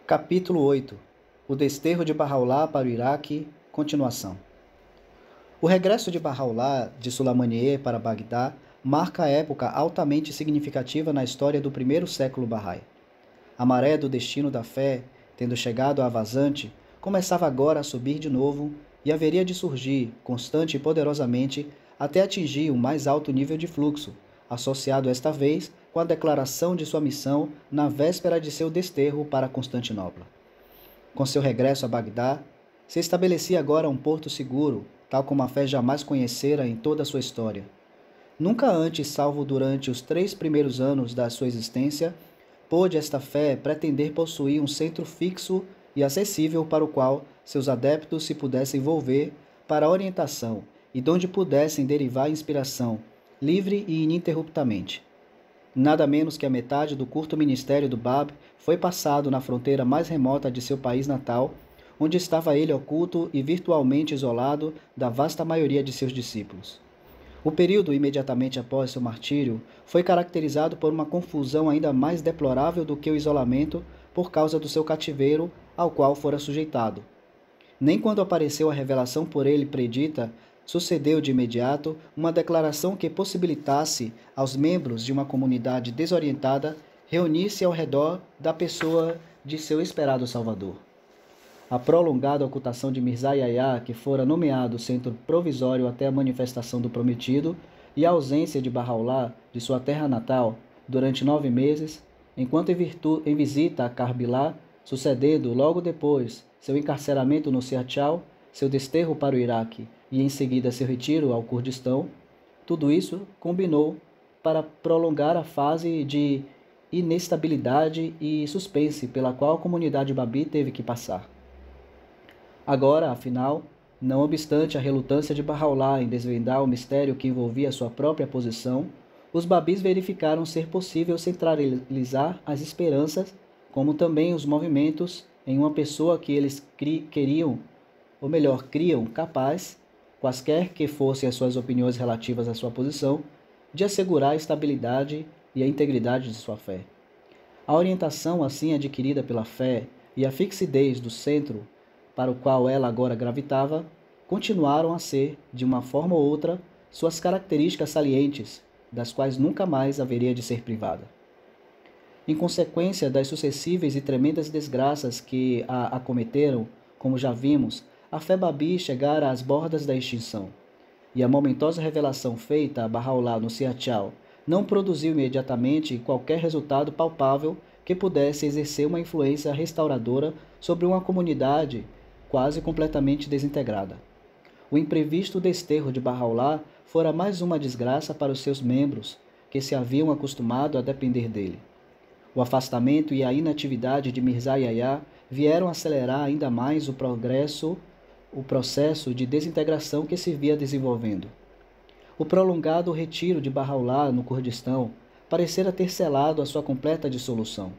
Capítulo 8. O desterro de Bahá'u'lláh para o Iraque, continuação. O regresso de Bahá'u'lláh de Sulaymaniyeh para Bagdá marca a época altamente significativa na história do primeiro século Bahá'í. A maré do destino da fé, tendo chegado à vazante, começava agora a subir de novo e haveria de surgir, constante e poderosamente, até atingir o mais alto nível de fluxo, associado esta vez com a declaração de sua missão na véspera de seu desterro para Constantinopla. Com seu regresso a Bagdá, se estabelecia agora um porto seguro, tal como a fé jamais conhecera em toda a sua história. Nunca antes, salvo durante os 3 primeiros anos da sua existência, pôde esta fé pretender possuir um centro fixo e acessível para o qual seus adeptos se pudessem volver para a orientação e de onde pudessem derivar inspiração, livre e ininterruptamente. Nada menos que a metade do curto ministério do Bab foi passado na fronteira mais remota de seu país natal, onde estava ele oculto e virtualmente isolado da vasta maioria de seus discípulos. O período imediatamente após seu martírio foi caracterizado por uma confusão ainda mais deplorável do que o isolamento por causa do seu cativeiro ao qual fora sujeitado. Nem quando apareceu a revelação por ele predita, sucedeu de imediato uma declaração que possibilitasse aos membros de uma comunidade desorientada reunir-se ao redor da pessoa de seu esperado salvador. A prolongada ocultação de Mirza Yahya, que fora nomeado centro provisório até a manifestação do prometido, e a ausência de Bahá'u'lláh de sua terra natal durante 9 meses, enquanto em visita a Karbala, sucedendo logo depois seu encarceramento no Siachal, seu desterro para o Iraque e em seguida seu retiro ao Kurdistão, tudo isso combinou para prolongar a fase de inestabilidade e suspense pela qual a comunidade Babi teve que passar. Agora, afinal, não obstante a relutância de Bahá'u'lláh em desvendar o mistério que envolvia sua própria posição, os Babis verificaram ser possível centralizar as esperanças, como também os movimentos, em uma pessoa que eles criam capaz, quaisquer que fossem as suas opiniões relativas à sua posição, de assegurar a estabilidade e a integridade de sua fé. A orientação assim adquirida pela fé e a fixidez do centro para o qual ela agora gravitava, continuaram a ser, de uma forma ou outra, suas características salientes, das quais nunca mais haveria de ser privada. Em consequência das sucessivas e tremendas desgraças que a acometeram, como já vimos, a fé Babi chegara às bordas da extinção, e a momentosa revelação feita a Bahá'u'lláh no Siachal não produziu imediatamente qualquer resultado palpável que pudesse exercer uma influência restauradora sobre uma comunidade quase completamente desintegrada. O imprevisto desterro de Bahá'u'lláh fora mais uma desgraça para os seus membros, que se haviam acostumado a depender dele. O afastamento e a inatividade de Mirza Yahya vieram acelerar ainda mais o processo de desintegração que se via desenvolvendo. O prolongado retiro de Bahá'u'lláh no Kurdistão parecera ter selado a sua completa dissolução.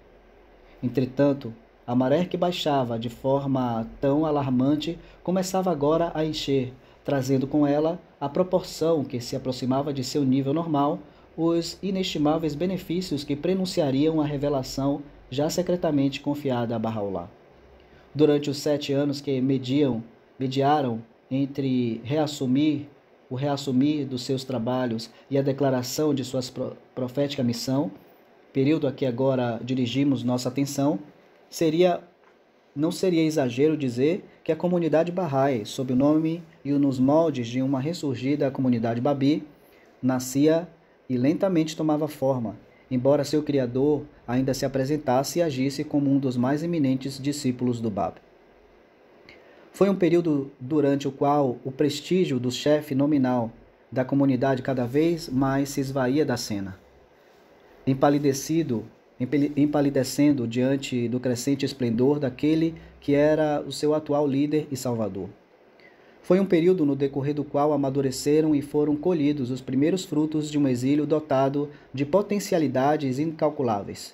Entretanto, a maré que baixava de forma tão alarmante começava agora a encher, trazendo com ela, à proporção que se aproximava de seu nível normal, os inestimáveis benefícios que prenunciariam a revelação já secretamente confiada a Bahá'u'lláh. Durante os 7 anos que mediaram entre o reassumir dos seus trabalhos e a declaração de sua profética missão, período a que agora dirigimos nossa atenção, não seria exagero dizer que a comunidade Bahá'í, sob o nome e nos moldes de uma ressurgida comunidade Babi, nascia e lentamente tomava forma, embora seu criador ainda se apresentasse e agisse como um dos mais eminentes discípulos do Bab. Foi um período durante o qual o prestígio do chefe nominal da comunidade cada vez mais se esvaía da cena. Empalidecendo diante do crescente esplendor daquele que era o seu atual líder e salvador. Foi um período no decorrer do qual amadureceram e foram colhidos os primeiros frutos de um exílio dotado de potencialidades incalculáveis.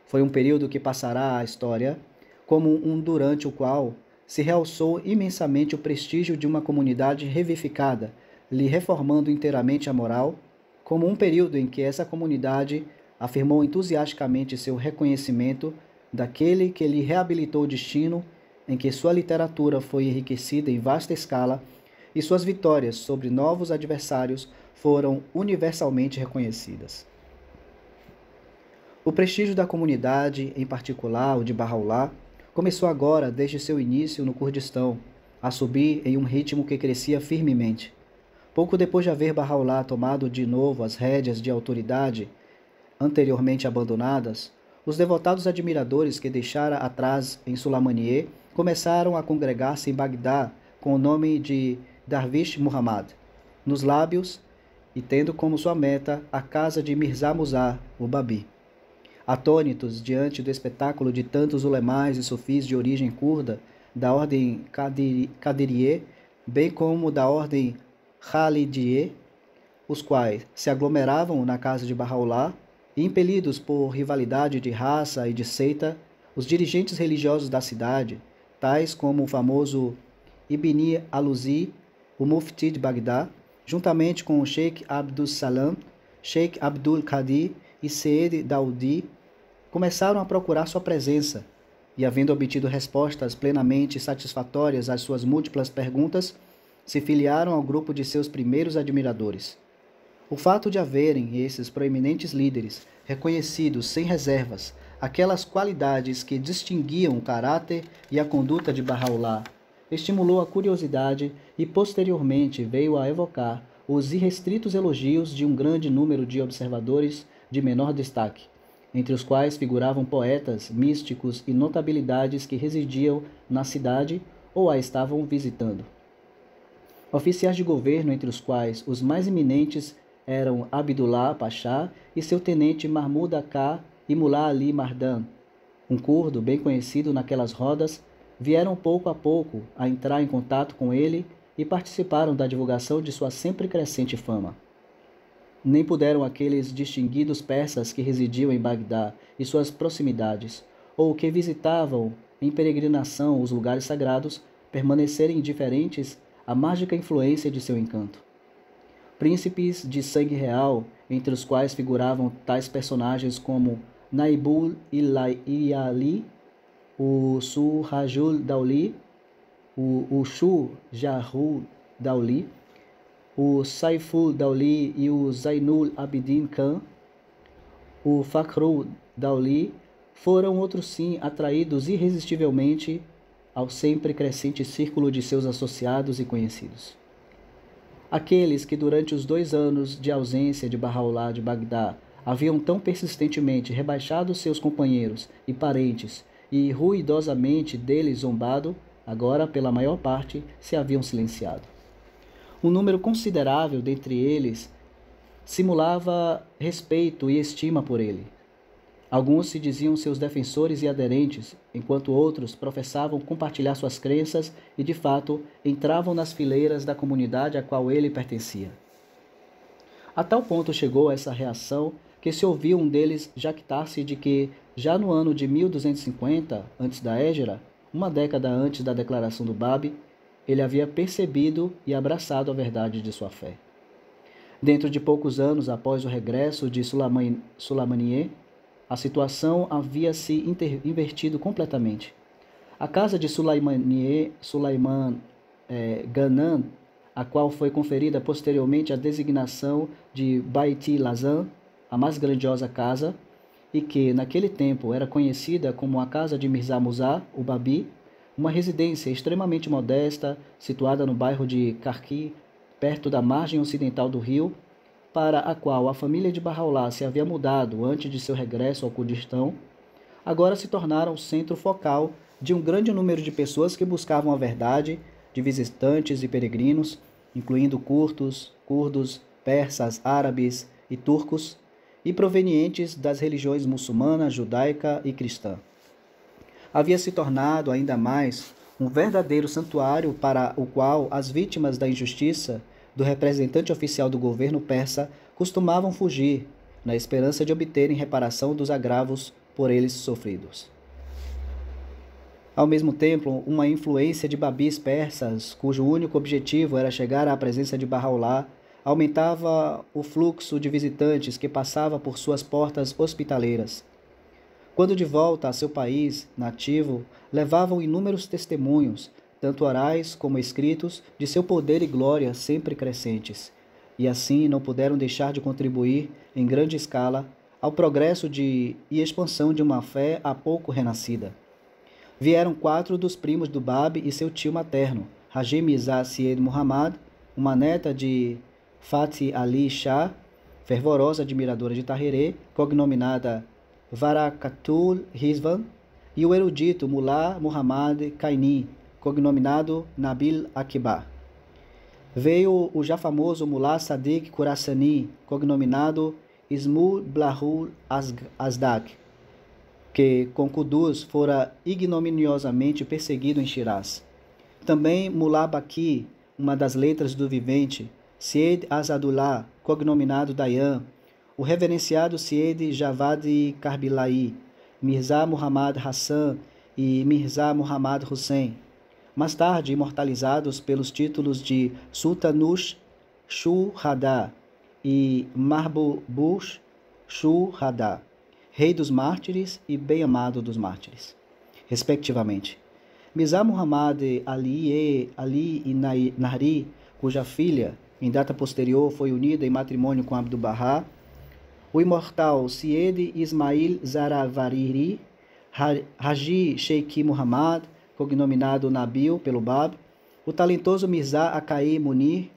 Foi um período que passará à história como um durante o qual se realçou imensamente o prestígio de uma comunidade revivificada, lhe reformando inteiramente a moral, como um período em que essa comunidade afirmou entusiasticamente seu reconhecimento daquele que lhe reabilitou o destino, em que sua literatura foi enriquecida em vasta escala e suas vitórias sobre novos adversários foram universalmente reconhecidas. O prestígio da comunidade, em particular o de Bahá'u'lláh, começou agora, desde seu início no Kurdistão, a subir em um ritmo que crescia firmemente. Pouco depois de haver Bahá'u'lláh tomado de novo as rédeas de autoridade anteriormente abandonadas, os devotados admiradores que deixara atrás em Sulaymaniyeh começaram a congregar-se em Bagdá com o nome de Darwish Muhammad nos lábios e tendo como sua meta a casa de Mirza Musa, o Babi. Atônitos diante do espetáculo de tantos ulemais e sufis de origem curda, da ordem Qadiriyeh, bem como da ordem Khalidiyeh, os quais se aglomeravam na casa de Bahá'u'lláh, e impelidos por rivalidade de raça e de seita, os dirigentes religiosos da cidade, tais como o famoso Ibn Aluzi, o mufti de Bagdá, juntamente com o Sheikh Abdul Salam, Sheikh Abdul Qadir e Sayyid Daoudi, começaram a procurar sua presença, e havendo obtido respostas plenamente satisfatórias às suas múltiplas perguntas, se filiaram ao grupo de seus primeiros admiradores. O fato de haverem esses proeminentes líderes reconhecidos sem reservas aquelas qualidades que distinguiam o caráter e a conduta de Bahá'u'lláh estimulou a curiosidade e posteriormente veio a evocar os irrestritos elogios de um grande número de observadores de menor destaque, entre os quais figuravam poetas, místicos e notabilidades que residiam na cidade ou a estavam visitando. Oficiais de governo, entre os quais os mais eminentes eram Abdullah Pasha e seu tenente Mahmud Aka e Mullah Ali Mardan, um curdo bem conhecido naquelas rodas, vieram pouco a pouco a entrar em contato com ele e participaram da divulgação de sua sempre crescente fama. Nem puderam aqueles distinguidos persas que residiam em Bagdá e suas proximidades, ou que visitavam em peregrinação os lugares sagrados, permanecerem indiferentes à mágica influência de seu encanto. Príncipes de sangue real, entre os quais figuravam tais personagens como Naibul Iyali, o Surajul Dauli, o Shujahul Dauli, o Saiful Dauli e o Zainul Abidin Khan, o Fakhrul Dauli, foram outros sim atraídos irresistivelmente ao sempre crescente círculo de seus associados e conhecidos. Aqueles que durante os 2 anos de ausência de Bahá'u'lláh de Bagdá haviam tão persistentemente rebaixado seus companheiros e parentes e ruidosamente deles zombado, agora, pela maior parte, se haviam silenciado. Um número considerável dentre eles simulava respeito e estima por ele. Alguns se diziam seus defensores e aderentes, enquanto outros professavam compartilhar suas crenças e, de fato, entravam nas fileiras da comunidade a qual ele pertencia. A tal ponto chegou essa reação que se ouviu um deles jactar-se de que, já no ano de 1250, antes da Hégira, uma década antes da declaração do Bab, ele havia percebido e abraçado a verdade de sua fé. Dentro de poucos anos após o regresso de Sulaymaniyeh, a situação havia se invertido completamente. A casa de Sulaymaniyeh, Ghanan, a qual foi conferida posteriormente a designação de Bait-i-Lazam, a mais grandiosa casa, e que naquele tempo era conhecida como a casa de Mirza Musa, o Babi, uma residência extremamente modesta, situada no bairro de Karki, perto da margem ocidental do rio, para a qual a família de Bahá'u'lláh se havia mudado antes de seu regresso ao Kurdistão, agora se tornaram o centro focal de um grande número de pessoas que buscavam a verdade, de visitantes e peregrinos, incluindo curdos, persas, árabes e turcos, e provenientes das religiões muçulmana, judaica e cristã. Havia se tornado ainda mais um verdadeiro santuário para o qual as vítimas da injustiça do representante oficial do governo persa costumavam fugir, na esperança de obterem reparação dos agravos por eles sofridos. Ao mesmo tempo, uma influência de babis persas, cujo único objetivo era chegar à presença de Bahá'u'lláh, aumentava o fluxo de visitantes que passava por suas portas hospitaleiras. Quando de volta a seu país nativo, levavam inúmeros testemunhos, tanto orais como escritos, de seu poder e glória sempre crescentes, e assim não puderam deixar de contribuir, em grande escala, ao progresso e expansão de uma fé há pouco renascida. Vieram 4 dos primos do Bab e seu tio materno, Haji Mirza Syed Muhammad, uma neta de Fatih Ali Shah, fervorosa admiradora de Tahirih, cognominada Barakatul Rizwan, e o erudito Mullah Muhammad Qaini, cognominado Nabil Akbar. Veio o já famoso Mullah Sadiq Khurasani, cognominado Ismul Blahul Azdak, que com Qudus fora ignominiosamente perseguido em Shiraz. Também Mullah Baqi, uma das letras do vivente, Syed Azadullah, cognominado Dayan, o reverenciado Syed Javad Karbilai, Mirza Muhammad Hassan e Mirza Muhammad Hussein, mais tarde imortalizados pelos títulos de Sultanush Shuhada e Mahbubush Shuhada, Rei dos Mártires e Bem-amado dos Mártires, respectivamente. Mirza Muhammad Ali e Nahri, cuja filha, em data posterior, foi unida em matrimônio com Abdu'l-Bahá, o imortal Syed Ismail Zaravariri, Haji Sheikh Muhammad, cognominado Nabil pelo Bab, o talentoso Mirza Akai Munir,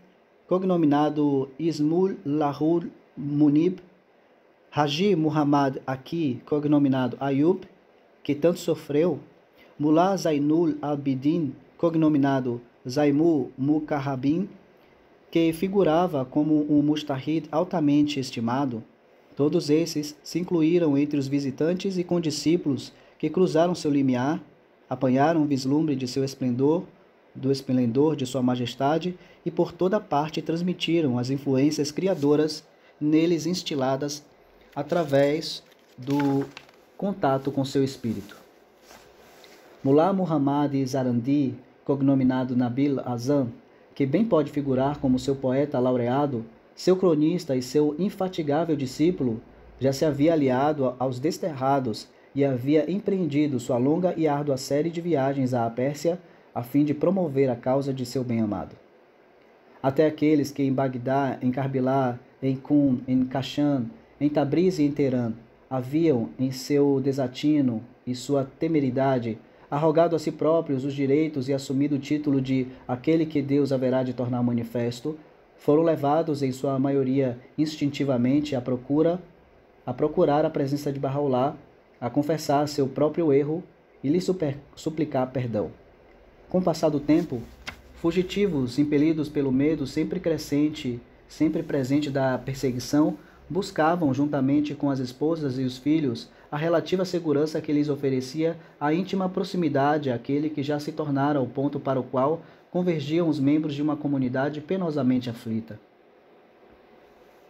cognominado Ismul Lahul Munib, Haji Muhammad Aki, cognominado Ayub, que tanto sofreu, Mullah Zainul Abidin, cognominado Zaimu Mukarrabin, que figurava como um mustahid altamente estimado. Todos esses se incluíram entre os visitantes e condiscípulos que cruzaram seu limiar, apanharam um vislumbre de seu esplendor, do esplendor de sua majestade e por toda parte transmitiram as influências criadoras neles instiladas através do contato com seu espírito. Mullah Muhammad Zarandi, cognominado Nabil Azam, que bem pode figurar como seu poeta laureado, seu cronista e seu infatigável discípulo, já se havia aliado aos desterrados e havia empreendido sua longa e árdua série de viagens à Pérsia a fim de promover a causa de seu bem-amado. Até aqueles que em Bagdá, em Karbala, em Qum, em Kashan, em Tabriz e em Teherã haviam, em seu desatino e sua temeridade, arrogado a si próprios os direitos e assumido o título de aquele que Deus haverá de tornar manifesto, foram levados, em sua maioria instintivamente, a procurar a presença de Bahá'u'lláh, a confessar seu próprio erro e lhe suplicar perdão. Com o passar do tempo, fugitivos, impelidos pelo medo sempre crescente, sempre presente da perseguição, buscavam, juntamente com as esposas e os filhos, a relativa segurança que lhes oferecia a íntima proximidade àquele que já se tornara o ponto para o qual convergiam os membros de uma comunidade penosamente aflita.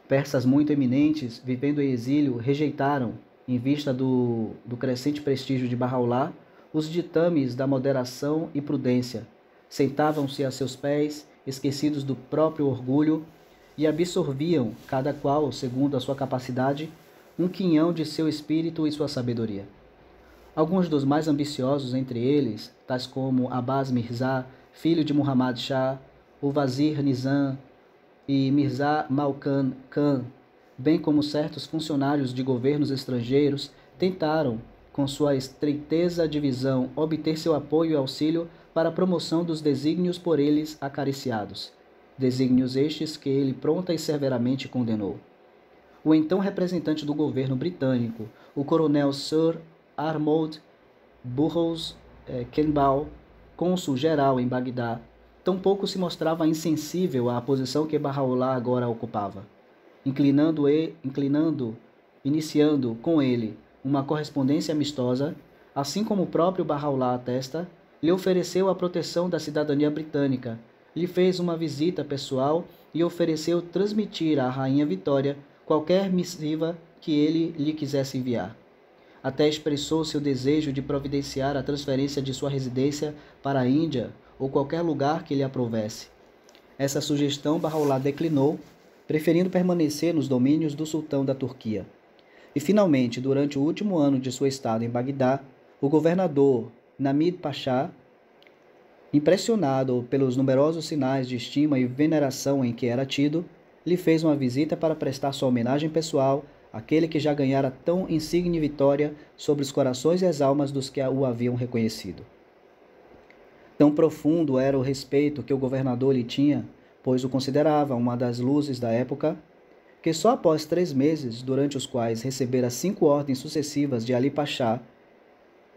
Persas muito eminentes, vivendo em exílio, rejeitaram, em vista do crescente prestígio de Bahá'u'lláh, os ditames da moderação e prudência. Sentavam-se a seus pés, esquecidos do próprio orgulho, e absorviam, cada qual, segundo a sua capacidade, um quinhão de seu espírito e sua sabedoria. Alguns dos mais ambiciosos entre eles, tais como Abbas Mirza, filho de Muhammad Shah, o Vazir Nizam e Mirza Malkan Khan, bem como certos funcionários de governos estrangeiros, tentaram, com sua estreiteza de visão, obter seu apoio e auxílio para a promoção dos desígnios por eles acariciados, desígnios estes que ele pronta e severamente condenou. O então representante do governo britânico, o coronel Sir Arnold Burroughs Campbell, cônsul-geral em Bagdá, tampouco se mostrava insensível à posição que Bahá'u'lláh agora ocupava. Iniciando com ele uma correspondência amistosa, assim como o próprio Bahá'u'lláh atesta, lhe ofereceu a proteção da cidadania britânica, lhe fez uma visita pessoal e ofereceu transmitir à rainha Vitória qualquer missiva que ele lhe quisesse enviar. Até expressou seu desejo de providenciar a transferência de sua residência para a Índia ou qualquer lugar que lhe aprovesse. Essa sugestão Bahá'u'lláh declinou, preferindo permanecer nos domínios do sultão da Turquia. E finalmente, durante o último ano de sua estada em Bagdá, o governador Namid Pasha, impressionado pelos numerosos sinais de estima e veneração em que era tido, lhe fez uma visita para prestar sua homenagem pessoal àquele que já ganhara tão insigne vitória sobre os corações e as almas dos que o haviam reconhecido. Tão profundo era o respeito que o governador lhe tinha, pois o considerava uma das luzes da época, que só após 3 meses, durante os quais recebera 5 ordens sucessivas de Ali Pasha,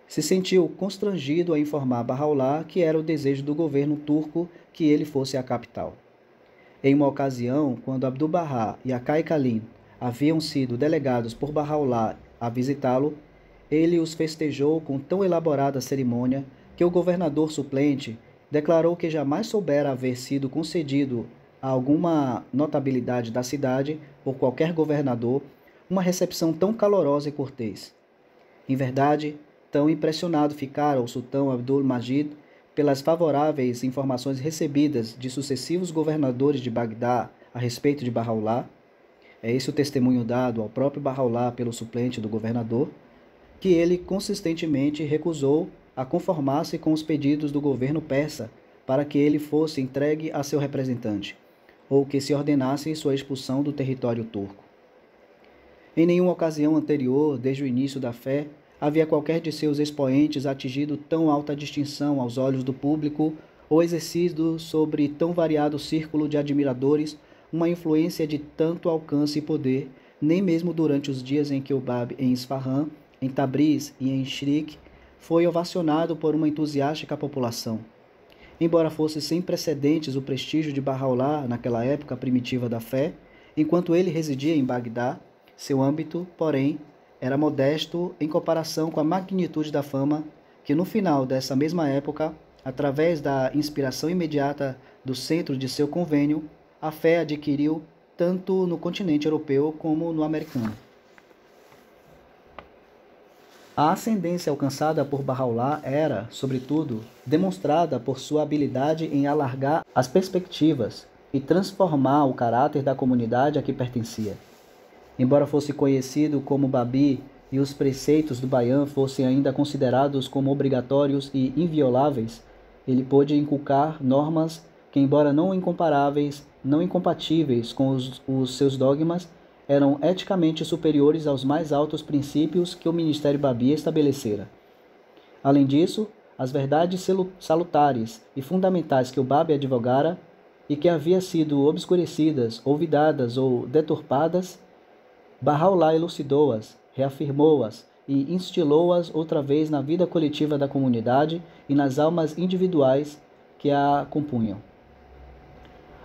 se sentiu constrangido a informar Bahá'u'lláh que era o desejo do governo turco que ele fosse à capital. Em uma ocasião, quando Abdu'l-Bahá e Akai Khalil haviam sido delegados por Bahá'u'lláh a visitá-lo, ele os festejou com tão elaborada cerimônia que o governador suplente declarou que jamais soubera haver sido concedido a alguma notabilidade da cidade, por qualquer governador, uma recepção tão calorosa e cortês. Em verdade, tão impressionado ficara o sultão Abdul-Majid pelas favoráveis informações recebidas de sucessivos governadores de Bagdá a respeito de Bahá'u'lláh, é esse o testemunho dado ao próprio Bahá'u'lláh pelo suplente do governador, que ele consistentemente recusou a conformar-se com os pedidos do governo persa para que ele fosse entregue a seu representante, ou que se ordenasse sua expulsão do território turco. Em nenhuma ocasião anterior, desde o início da fé, havia qualquer de seus expoentes atingido tão alta distinção aos olhos do público ou exercido sobre tão variado círculo de admiradores uma influência de tanto alcance e poder, nem mesmo durante os dias em que o Bab em Isfahan, em Tabriz e em Shrik foi ovacionado por uma entusiástica população. Embora fosse sem precedentes o prestígio de Bahá'u'lláh naquela época primitiva da fé, enquanto ele residia em Bagdá, seu âmbito, porém, era modesto em comparação com a magnitude da fama que no final dessa mesma época, através da inspiração imediata do centro de seu convênio, a fé adquiriu tanto no continente europeu como no americano. A ascendência alcançada por Bahá'u'lláh era, sobretudo, demonstrada por sua habilidade em alargar as perspectivas e transformar o caráter da comunidade a que pertencia. Embora fosse conhecido como Babi e os preceitos do Bayan fossem ainda considerados como obrigatórios e invioláveis, ele pôde inculcar normas que, embora não incompatíveis com os seus dogmas, eram eticamente superiores aos mais altos princípios que o ministério Babi estabelecera. Além disso, as verdades salutares e fundamentais que o Bab advogara e que haviam sido obscurecidas, olvidadas ou deturpadas, Bahá'u'lláh elucidou-as, reafirmou-as e instilou-as outra vez na vida coletiva da comunidade e nas almas individuais que a compunham.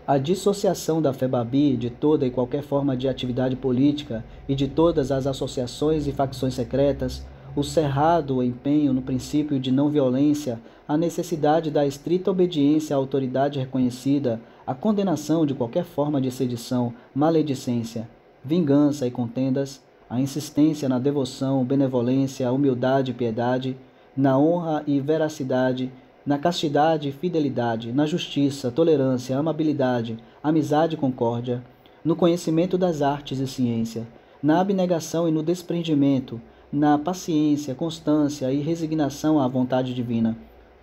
A dissociação da fé Babi de toda e qualquer forma de atividade política e de todas as associações e facções secretas, o cerrado empenho no princípio de não violência, a necessidade da estrita obediência à autoridade reconhecida, a condenação de qualquer forma de sedição, maledicência, vingança e contendas, a insistência na devoção, benevolência, humildade e piedade, na honra e veracidade, na castidade e fidelidade, na justiça, tolerância, amabilidade, amizade e concórdia, no conhecimento das artes e ciência, na abnegação e no desprendimento, na paciência, constância e resignação à vontade divina.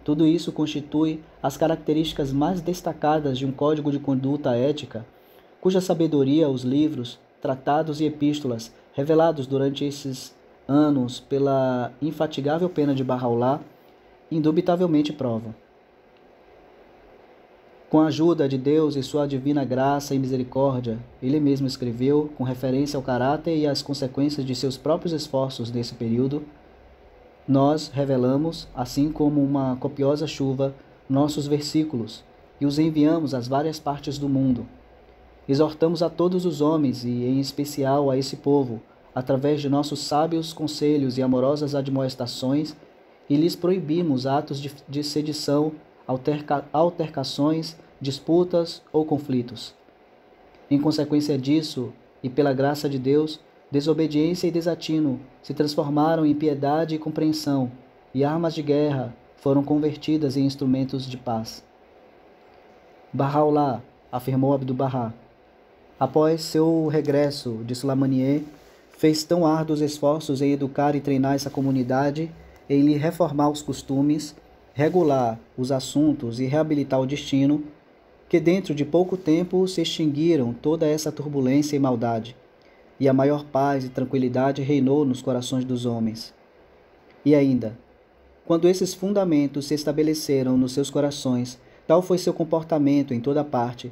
Tudo isso constitui as características mais destacadas de um código de conduta ética, cuja sabedoria os livros, tratados e epístolas, revelados durante esses anos pela infatigável pena de Bahá'u'lláh, indubitavelmente provam. Com a ajuda de Deus e sua divina graça e misericórdia, ele mesmo escreveu, com referência ao caráter e às consequências de seus próprios esforços nesse período, nós revelamos, assim como uma copiosa chuva, nossos versículos e os enviamos às várias partes do mundo. Exortamos a todos os homens e, em especial, a esse povo, através de nossos sábios conselhos e amorosas admoestações, e lhes proibimos atos de sedição, altercações, disputas ou conflitos. Em consequência disso, e pela graça de Deus, desobediência e desatino se transformaram em piedade e compreensão, e armas de guerra foram convertidas em instrumentos de paz. Bahá'u'lláh, afirmou Abdu'l-Bahá, após seu regresso de Sulaymaniyeh, fez tão árduos esforços em educar e treinar essa comunidade, em lhe reformar os costumes, regular os assuntos e reabilitar o destino, que dentro de pouco tempo se extinguiram toda essa turbulência e maldade, e a maior paz e tranquilidade reinou nos corações dos homens. E ainda, quando esses fundamentos se estabeleceram nos seus corações, tal foi seu comportamento em toda parte,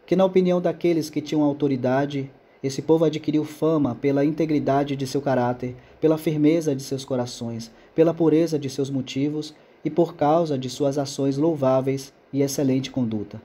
que na opinião daqueles que tinham autoridade, esse povo adquiriu fama pela integridade de seu caráter, pela firmeza de seus corações, pela pureza de seus motivos e por causa de suas ações louváveis e excelente conduta.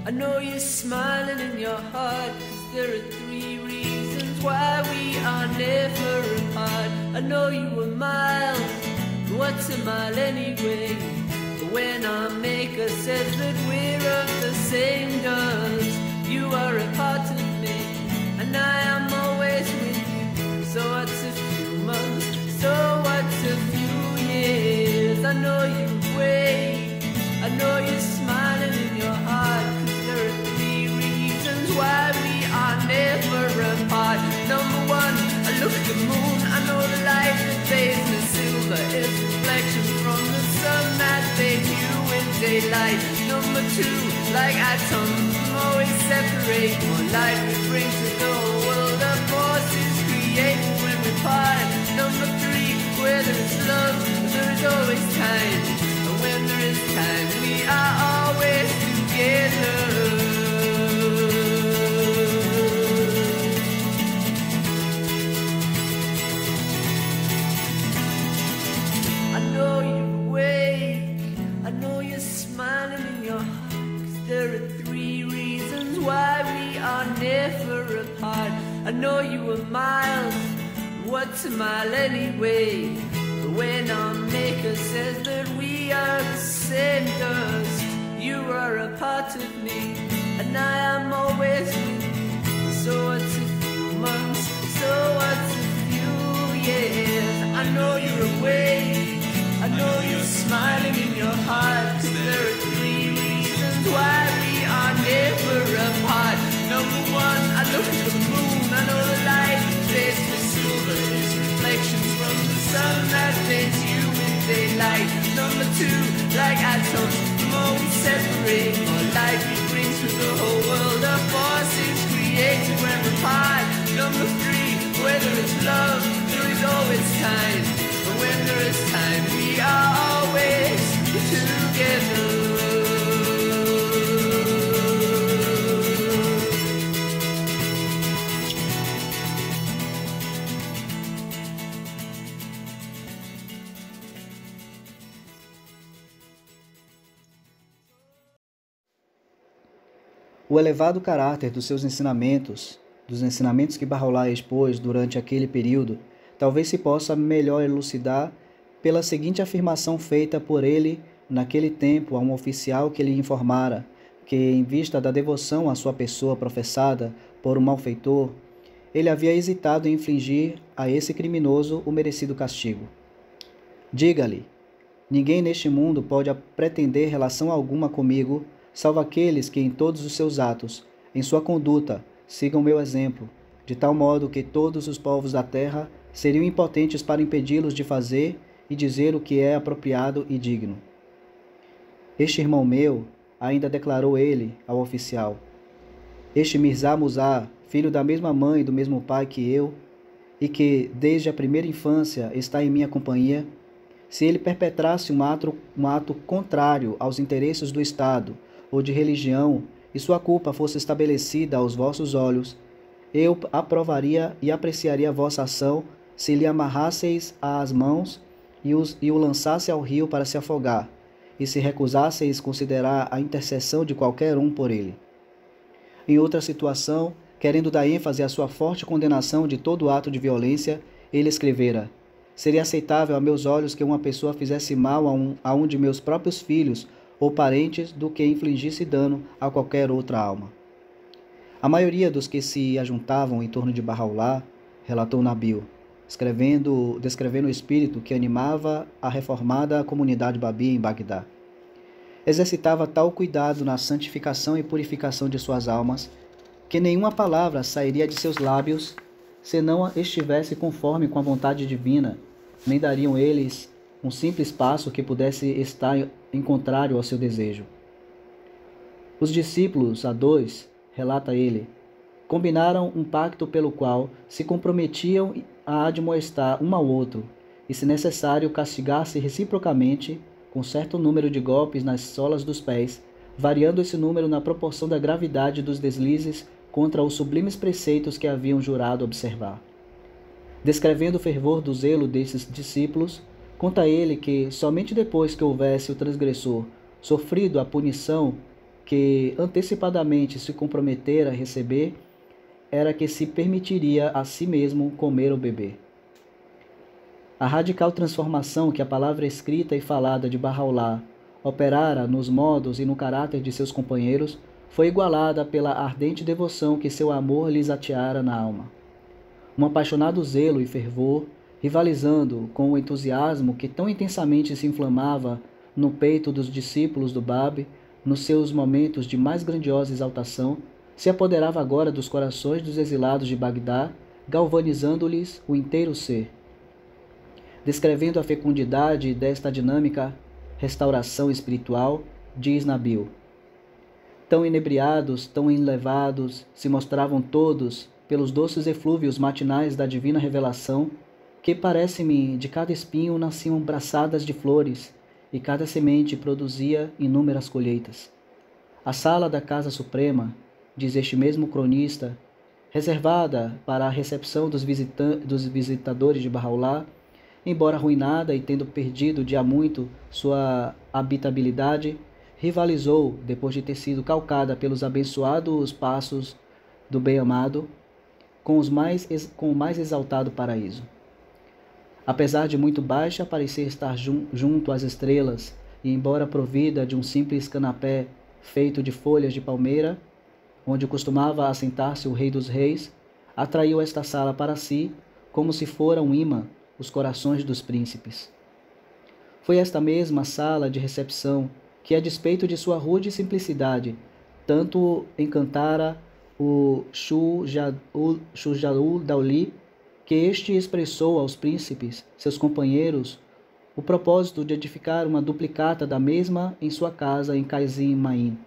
I know you're smiling in your heart, 'cause there are 3 reasons why we are never apart. I know you were miles, but what's a mile anyway? But when our maker says that we're of the same dust, you are a part of me, and I am always with you. So what's a few months, so what's a few years? I know you wait, I know you're smiling in your heart, 'cause there are 3 reasons why we are never apart. Number 1, I look at the moon, I know the light that fades to silver is reflections from the sun that fades you in daylight. Number 2, like atoms, always separate. More light we bring to the whole world of forces created when we part. Number 3, where there is love, there is always time. And when there is time, we are always together. I know you're awake, I know you're smiling in your heart, 'cause there are 3 reasons why we are never apart. I know you were miles, what's a mile anyway? But when our maker says that we are the same dust, you are a part of me, and I am always with you. So what's a few months, so what's a few years? I know you're awake, I know you're smiling in your heart, 'cause there are 3 reasons why we are never apart. Number 1, I look at the moon, I know the light fades to silver is reflections from the sun that fades you in daylight. Number 2, like atoms, the more we separate, more light we bring to the whole world of forces created when we're apart. Number 3, where there is love, there is always time. But when there is time, we are always together. O elevado caráter dos seus ensinamentos, dos ensinamentos que Bahá'u'lláh expôs durante aquele período, talvez se possa melhor elucidar pela seguinte afirmação feita por ele naquele tempo a um oficial que lhe informara que, em vista da devoção à sua pessoa professada por um malfeitor, ele havia hesitado em infligir a esse criminoso o merecido castigo. Diga-lhe, ninguém neste mundo pode pretender relação alguma comigo, salvo aqueles que em todos os seus atos, em sua conduta, sigam meu exemplo, de tal modo que todos os povos da terra seriam impotentes para impedi-los de fazer e dizer o que é apropriado e digno. Este irmão meu, ainda declarou ele ao oficial. Este Mirza Musa, filho da mesma mãe e do mesmo pai que eu, e que desde a primeira infância está em minha companhia, se ele perpetrasse um ato contrário aos interesses do Estado ou de religião, e sua culpa fosse estabelecida aos vossos olhos, eu aprovaria e apreciaria a vossa ação se lhe amarrasseis às mãos e o lançasse ao rio para se afogar, e se recusasseis considerar a intercessão de qualquer um por ele. Em outra situação, querendo dar ênfase à sua forte condenação de todo ato de violência, ele escrevera: seria aceitável a meus olhos que uma pessoa fizesse mal a um de meus próprios filhos ou parentes do que infligisse dano a qualquer outra alma. A maioria dos que se ajuntavam em torno de Bahá'u'lláh, relatou Nabil, descrevendo o espírito que animava a reformada comunidade Babi em Bagdá, exercitava tal cuidado na santificação e purificação de suas almas, que nenhuma palavra sairia de seus lábios se não estivesse conforme com a vontade divina, nem dariam eles um simples passo que pudesse estar em contrário ao seu desejo. Os discípulos, a dois, relata ele, combinaram um pacto pelo qual se comprometiam a admoestar um ao outro, e se necessário castigar-se reciprocamente com certo número de golpes nas solas dos pés, variando esse número na proporção da gravidade dos deslizes contra os sublimes preceitos que haviam jurado observar. Descrevendo o fervor do zelo desses discípulos, conta ele que, somente depois que houvesse o transgressor sofrido a punição que antecipadamente se comprometera a receber, era que se permitiria a si mesmo comer ou beber. A radical transformação que a palavra escrita e falada de Bahá'u'lláh operara nos modos e no caráter de seus companheiros foi igualada pela ardente devoção que seu amor lhes ateara na alma. Um apaixonado zelo e fervor, rivalizando com o entusiasmo que tão intensamente se inflamava no peito dos discípulos do Bab, nos seus momentos de mais grandiosa exaltação, se apoderava agora dos corações dos exilados de Bagdá, galvanizando-lhes o inteiro ser. Descrevendo a fecundidade desta dinâmica restauração espiritual, diz Nabil: tão inebriados, tão enlevados, se mostravam todos pelos doces eflúvios matinais da divina revelação, que parece-me de cada espinho nasciam braçadas de flores, e cada semente produzia inúmeras colheitas. A sala da Casa Suprema, diz este mesmo cronista, reservada para a recepção dos visitadores de Bahá'u'lláh, embora arruinada e tendo perdido de há muito sua habitabilidade, rivalizou, depois de ter sido calcada pelos abençoados passos do bem-amado, com o mais exaltado paraíso. Apesar de muito baixa, parecia estar junto às estrelas, e embora provida de um simples canapé feito de folhas de palmeira, onde costumava assentar-se o Rei dos Reis, atraiu esta sala para si, como se fora um imã, os corações dos príncipes. Foi esta mesma sala de recepção que, a despeito de sua rude simplicidade, tanto encantara o Shujaul Dauli, que este expressou aos príncipes, seus companheiros, o propósito de edificar uma duplicata da mesma em sua casa em Qaizim Ma'in.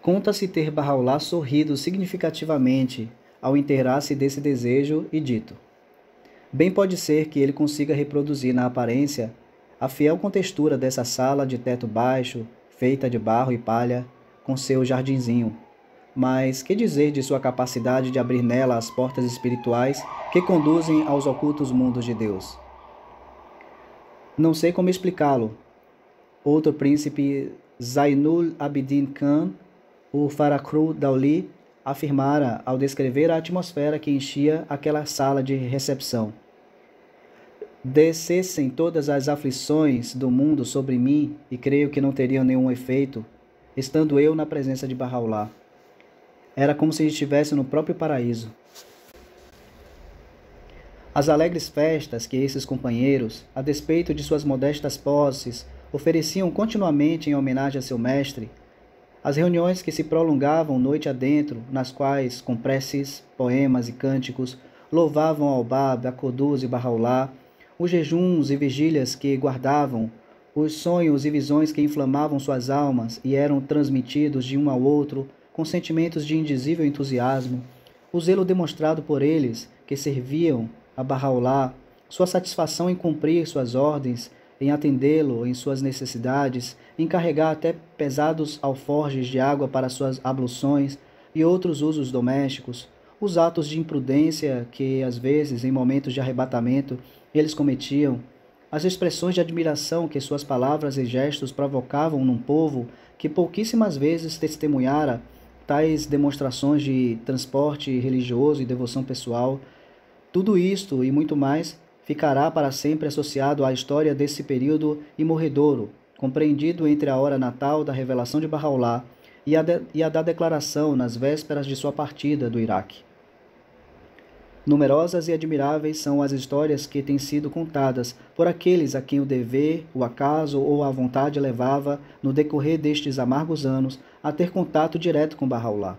Conta-se ter Bahá'u'lláh sorrido significativamente ao inteirar-se desse desejo e dito: bem pode ser que ele consiga reproduzir na aparência a fiel contextura dessa sala de teto baixo, feita de barro e palha, com seu jardinzinho. Mas que dizer de sua capacidade de abrir nela as portas espirituais que conduzem aos ocultos mundos de Deus? Não sei como explicá-lo. Outro príncipe, Zainul Abidin Khan, o Fakhru Dauli, afirmara ao descrever a atmosfera que enchia aquela sala de recepção: descessem todas as aflições do mundo sobre mim e creio que não teriam nenhum efeito, estando eu na presença de Bahá'u'lláh. Era como se estivesse no próprio paraíso. As alegres festas que esses companheiros, a despeito de suas modestas posses, ofereciam continuamente em homenagem a seu mestre, as reuniões que se prolongavam noite adentro, nas quais, com preces, poemas e cânticos, louvavam ao Bab, a Qudus e Bahá'u'lláh, os jejuns e vigílias que guardavam os sonhos e visões que inflamavam suas almas e eram transmitidos de um ao outro com sentimentos de indizível entusiasmo, o zelo demonstrado por eles, que serviam a Bahá'u'lláh, sua satisfação em cumprir suas ordens, em atendê-lo em suas necessidades, em carregar até pesados alforjes de água para suas abluções e outros usos domésticos, os atos de imprudência que, às vezes, em momentos de arrebatamento, eles cometiam, as expressões de admiração que suas palavras e gestos provocavam num povo que pouquíssimas vezes testemunhara tais demonstrações de transporte religioso e devoção pessoal, tudo isto e muito mais ficará para sempre associado à história desse período imorredouro, compreendido entre a hora natal da revelação de Bahá'u'lláh e a da declaração nas vésperas de sua partida do Iraque. Numerosas e admiráveis são as histórias que têm sido contadas por aqueles a quem o dever, o acaso ou a vontade levava, no decorrer destes amargos anos, a ter contato direto com Bahá'u'lláh.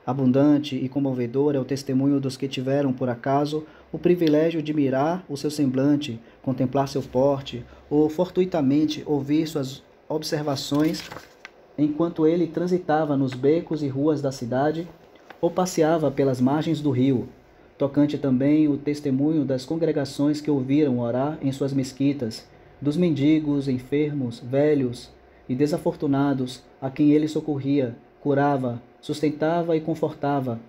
Abundante e comovedor é o testemunho dos que tiveram, por acaso, o privilégio de mirar o seu semblante, contemplar seu porte, ou fortuitamente ouvir suas observações enquanto ele transitava nos becos e ruas da cidade ou passeava pelas margens do rio. Tocante também o testemunho das congregações que ouviram orar em suas mesquitas, dos mendigos, enfermos, velhos e desafortunados a quem ele socorria, curava, sustentava e confortava,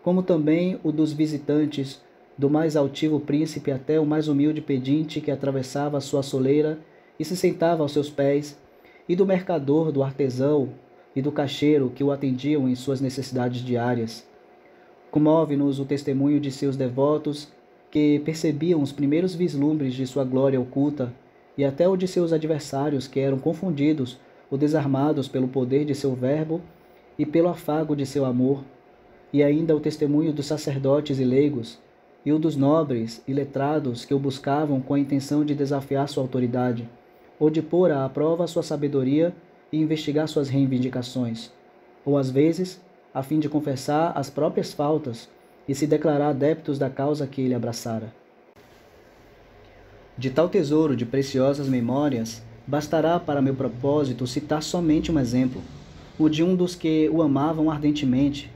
como também o dos visitantes, do mais altivo príncipe até o mais humilde pedinte que atravessava a sua soleira e se sentava aos seus pés, e do mercador, do artesão e do caixeiro que o atendiam em suas necessidades diárias. Comove-nos o testemunho de seus devotos que percebiam os primeiros vislumbres de sua glória oculta, e até o de seus adversários que eram confundidos ou desarmados pelo poder de seu verbo e pelo afago de seu amor, e ainda o testemunho dos sacerdotes e leigos, e o dos nobres e letrados que o buscavam com a intenção de desafiar sua autoridade, ou de pôr à prova sua sabedoria e investigar suas reivindicações, ou às vezes, a fim de confessar as próprias faltas e se declarar adeptos da causa que ele abraçara. De tal tesouro de preciosas memórias, bastará para meu propósito citar somente um exemplo, o de um dos que o amavam ardentemente,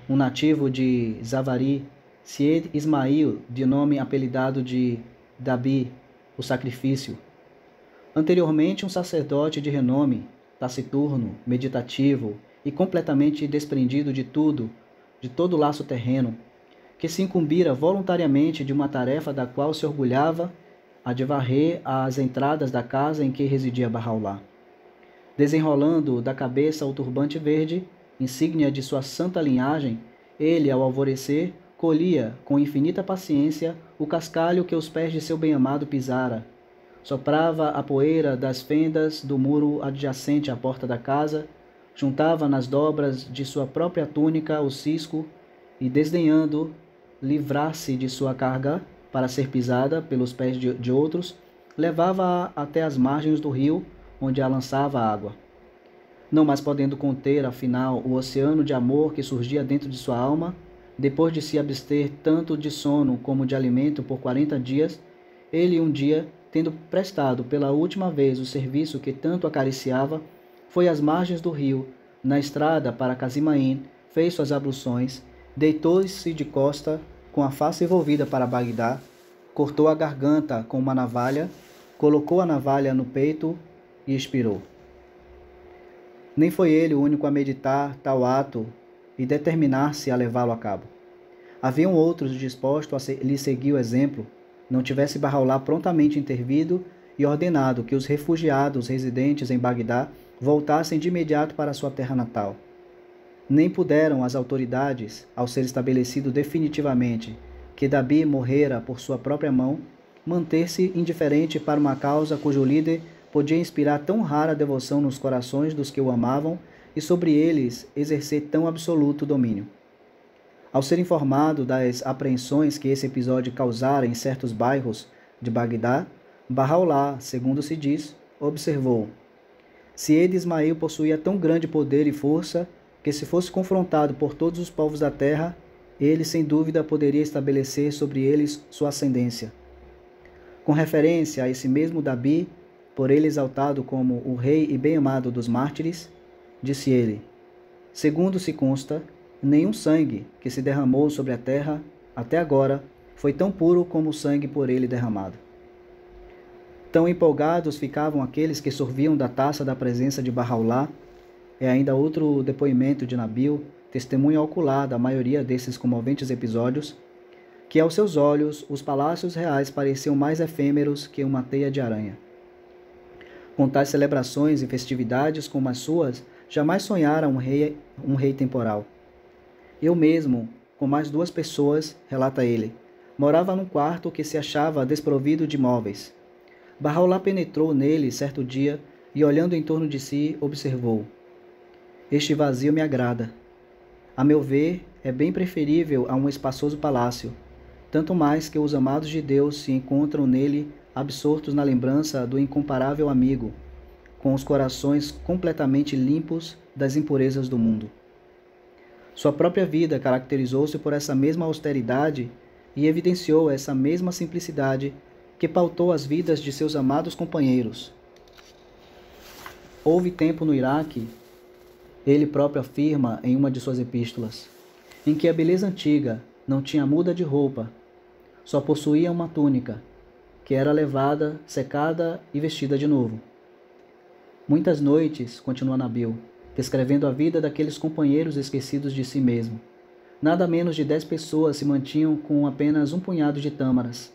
um nativo de Zavari, Syed Ismail, de nome apelidado de Dabi, o sacrifício. Anteriormente um sacerdote de renome, taciturno, meditativo e completamente desprendido de tudo, de todo laço terreno, que se incumbira voluntariamente de uma tarefa da qual se orgulhava, a de varrer as entradas da casa em que residia Bahá'u'lláh. Desenrolando da cabeça o turbante verde, insígnia de sua santa linhagem, ele, ao alvorecer, colhia, com infinita paciência, o cascalho que os pés de seu bem-amado pisara, soprava a poeira das fendas do muro adjacente à porta da casa, juntava nas dobras de sua própria túnica o cisco e, desdenhando livrar-se de sua carga para ser pisada pelos pés de outros, levava-a até as margens do rio, onde a lançava a água. Não mais podendo conter, afinal, o oceano de amor que surgia dentro de sua alma, depois de se abster tanto de sono como de alimento por 40 dias, ele um dia, tendo prestado pela última vez o serviço que tanto acariciava, foi às margens do rio, na estrada para Cazimaim, fez suas abluções, deitou-se de costa, com a face volvida para Bagdá, cortou a garganta com uma navalha, colocou a navalha no peito e expirou. Nem foi ele o único a meditar tal ato e determinar-se a levá-lo a cabo. Haviam outros dispostos a lhe seguir o exemplo, não tivesse Bahá'u'lláh prontamente intervido e ordenado que os refugiados residentes em Bagdá voltassem de imediato para sua terra natal. Nem puderam as autoridades, ao ser estabelecido definitivamente que Dabi morrera por sua própria mão, manter-se indiferente para uma causa cujo líder podia inspirar tão rara devoção nos corações dos que o amavam e sobre eles exercer tão absoluto domínio. Ao ser informado das apreensões que esse episódio causara em certos bairros de Bagdá, Bahá'u'lláh, segundo se diz, observou: Syed Ismail possuía tão grande poder e força que, se fosse confrontado por todos os povos da terra, ele sem dúvida poderia estabelecer sobre eles sua ascendência. Com referência a esse mesmo Dabi, por ele exaltado como o rei e bem-amado dos mártires, disse ele: segundo se consta, nenhum sangue que se derramou sobre a terra até agora foi tão puro como o sangue por ele derramado. Tão empolgados ficavam aqueles que sorviam da taça da presença de Bahá'u'lláh. É ainda outro depoimento de Nabil, testemunha ocular da maioria desses comoventes episódios, que aos seus olhos os palácios reais pareciam mais efêmeros que uma teia de aranha. Com tais celebrações e festividades como as suas, jamais sonhara um rei temporal. Eu mesmo, com mais 2 pessoas, relata ele, morava num quarto que se achava desprovido de móveis. Bahá'u'lláh penetrou nele certo dia e, olhando em torno de si, observou: este vazio me agrada. A meu ver, é bem preferível a um espaçoso palácio, tanto mais que os amados de Deus se encontram nele absortos na lembrança do incomparável amigo, com os corações completamente limpos das impurezas do mundo. Sua própria vida caracterizou-se por essa mesma austeridade e evidenciou essa mesma simplicidade que pautou as vidas de seus amados companheiros. Houve tempo no Iraque, ele próprio afirma em uma de suas epístolas, em que a beleza antiga não tinha muda de roupa, só possuía uma túnica, que era levada, secada e vestida de novo. Muitas noites, continua Nabil, descrevendo a vida daqueles companheiros esquecidos de si mesmo, nada menos de 10 pessoas se mantinham com apenas um punhado de tâmaras.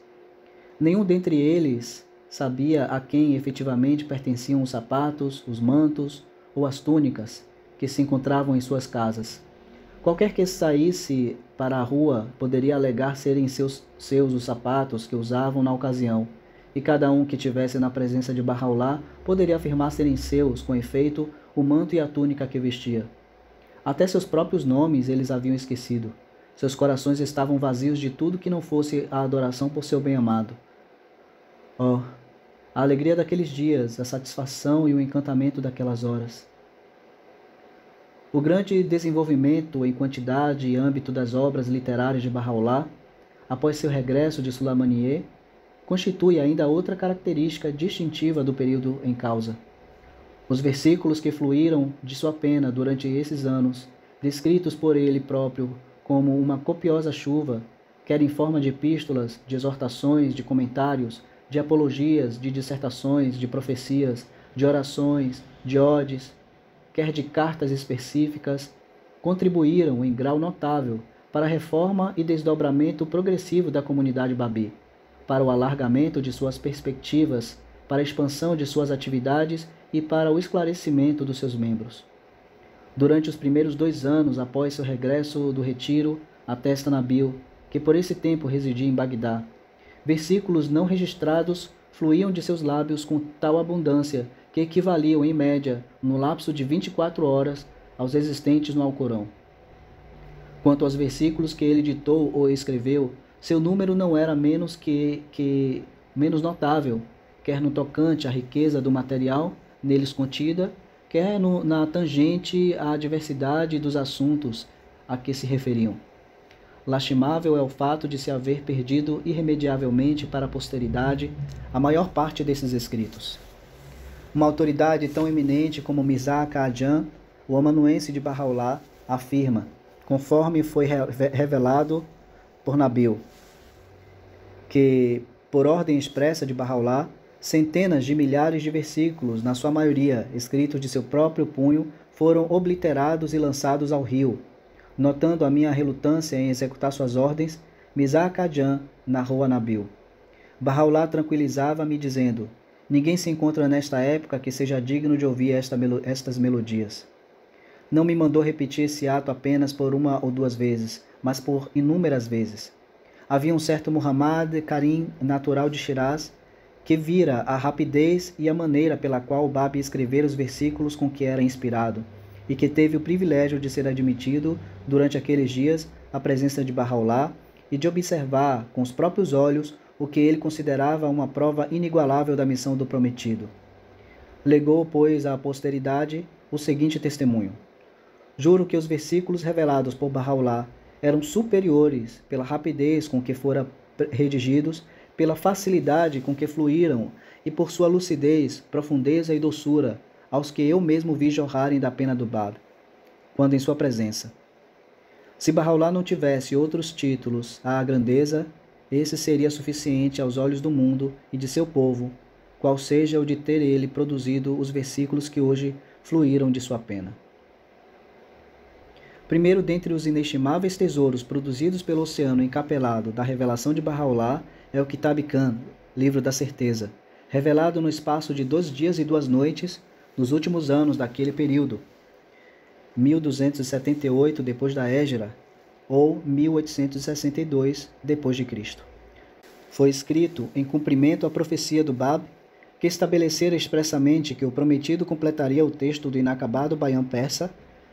Nenhum dentre eles sabia a quem efetivamente pertenciam os sapatos, os mantos ou as túnicas que se encontravam em suas casas. Qualquer que saísse para a rua poderia alegar serem seus os sapatos que usavam na ocasião, e cada um que tivesse na presença de Bahá'u'lláh poderia afirmar serem seus, com efeito, o manto e a túnica que vestia. Até seus próprios nomes eles haviam esquecido. Seus corações estavam vazios de tudo que não fosse a adoração por seu bem-amado. Oh, a alegria daqueles dias, a satisfação e o encantamento daquelas horas. O grande desenvolvimento em quantidade e âmbito das obras literárias de Bahá'u'lláh, após seu regresso de Sulaymaniyeh, constitui ainda outra característica distintiva do período em causa. Os versículos que fluíram de sua pena durante esses anos, descritos por ele próprio como uma copiosa chuva, quer em forma de epístolas, de exortações, de comentários, de apologias, de dissertações, de profecias, de orações, de odes, quer de cartas específicas, contribuíram em grau notável para a reforma e desdobramento progressivo da comunidade Babi, para o alargamento de suas perspectivas, para a expansão de suas atividades e para o esclarecimento dos seus membros. Durante os primeiros 2 anos após seu regresso do retiro, atesta Nabil, que por esse tempo residia em Bagdá, versículos não registrados fluíam de seus lábios com tal abundância que equivaliam, em média, no lapso de 24 horas, aos existentes no Alcorão. Quanto aos versículos que ele ditou ou escreveu, seu número não era menos menos notável, quer no tocante à riqueza do material neles contida, quer na tangente à diversidade dos assuntos a que se referiam. Lastimável é o fato de se haver perdido irremediavelmente para a posteridade a maior parte desses escritos. Uma autoridade tão eminente como Mirza Ka'jan, o amanuense de Bahá'u'lláh, afirma, conforme foi revelado por Nabil, que, por ordem expressa de Bahá'u'lláh, centenas de milhares de versículos, na sua maioria escritos de seu próprio punho, foram obliterados e lançados ao rio. Notando a minha relutância em executar suas ordens, Mirza Ka'jan narrou a Nabil. Bahá'u'lláh tranquilizava-me dizendo: ninguém se encontra nesta época que seja digno de ouvir estas melodias. Não me mandou repetir esse ato apenas por 1 ou 2 vezes, mas por inúmeras vezes. Havia um certo Muhammad Karim, natural de Shiraz, que vira a rapidez e a maneira pela qual o Babi escrevera os versículos com que era inspirado, e que teve o privilégio de ser admitido, durante aqueles dias, à presença de Bahá'u'lláh e de observar com os próprios olhos o que ele considerava uma prova inigualável da missão do prometido. Legou, pois, à posteridade o seguinte testemunho: juro que os versículos revelados por Bahá'u'lláh eram superiores, pela rapidez com que foram redigidos, pela facilidade com que fluíram e por sua lucidez, profundeza e doçura, aos que eu mesmo vi jorrarem da pena do Bab, quando em sua presença. Se Bahá'u'lláh não tivesse outros títulos à grandeza, esse seria suficiente aos olhos do mundo e de seu povo, qual seja o de ter ele produzido os versículos que hoje fluíram de sua pena. Primeiro dentre os inestimáveis tesouros produzidos pelo oceano encapelado da revelação de Bahá'u'lláh é o Kitab-i-Khan, Livro da Certeza, revelado no espaço de 2 dias e 2 noites, nos últimos anos daquele período, 1278 depois da Hégira, ou 1862 depois de Cristo. Foi escrito em cumprimento à profecia do Bab, que estabelecera expressamente que o prometido completaria o texto do inacabado Baião persa,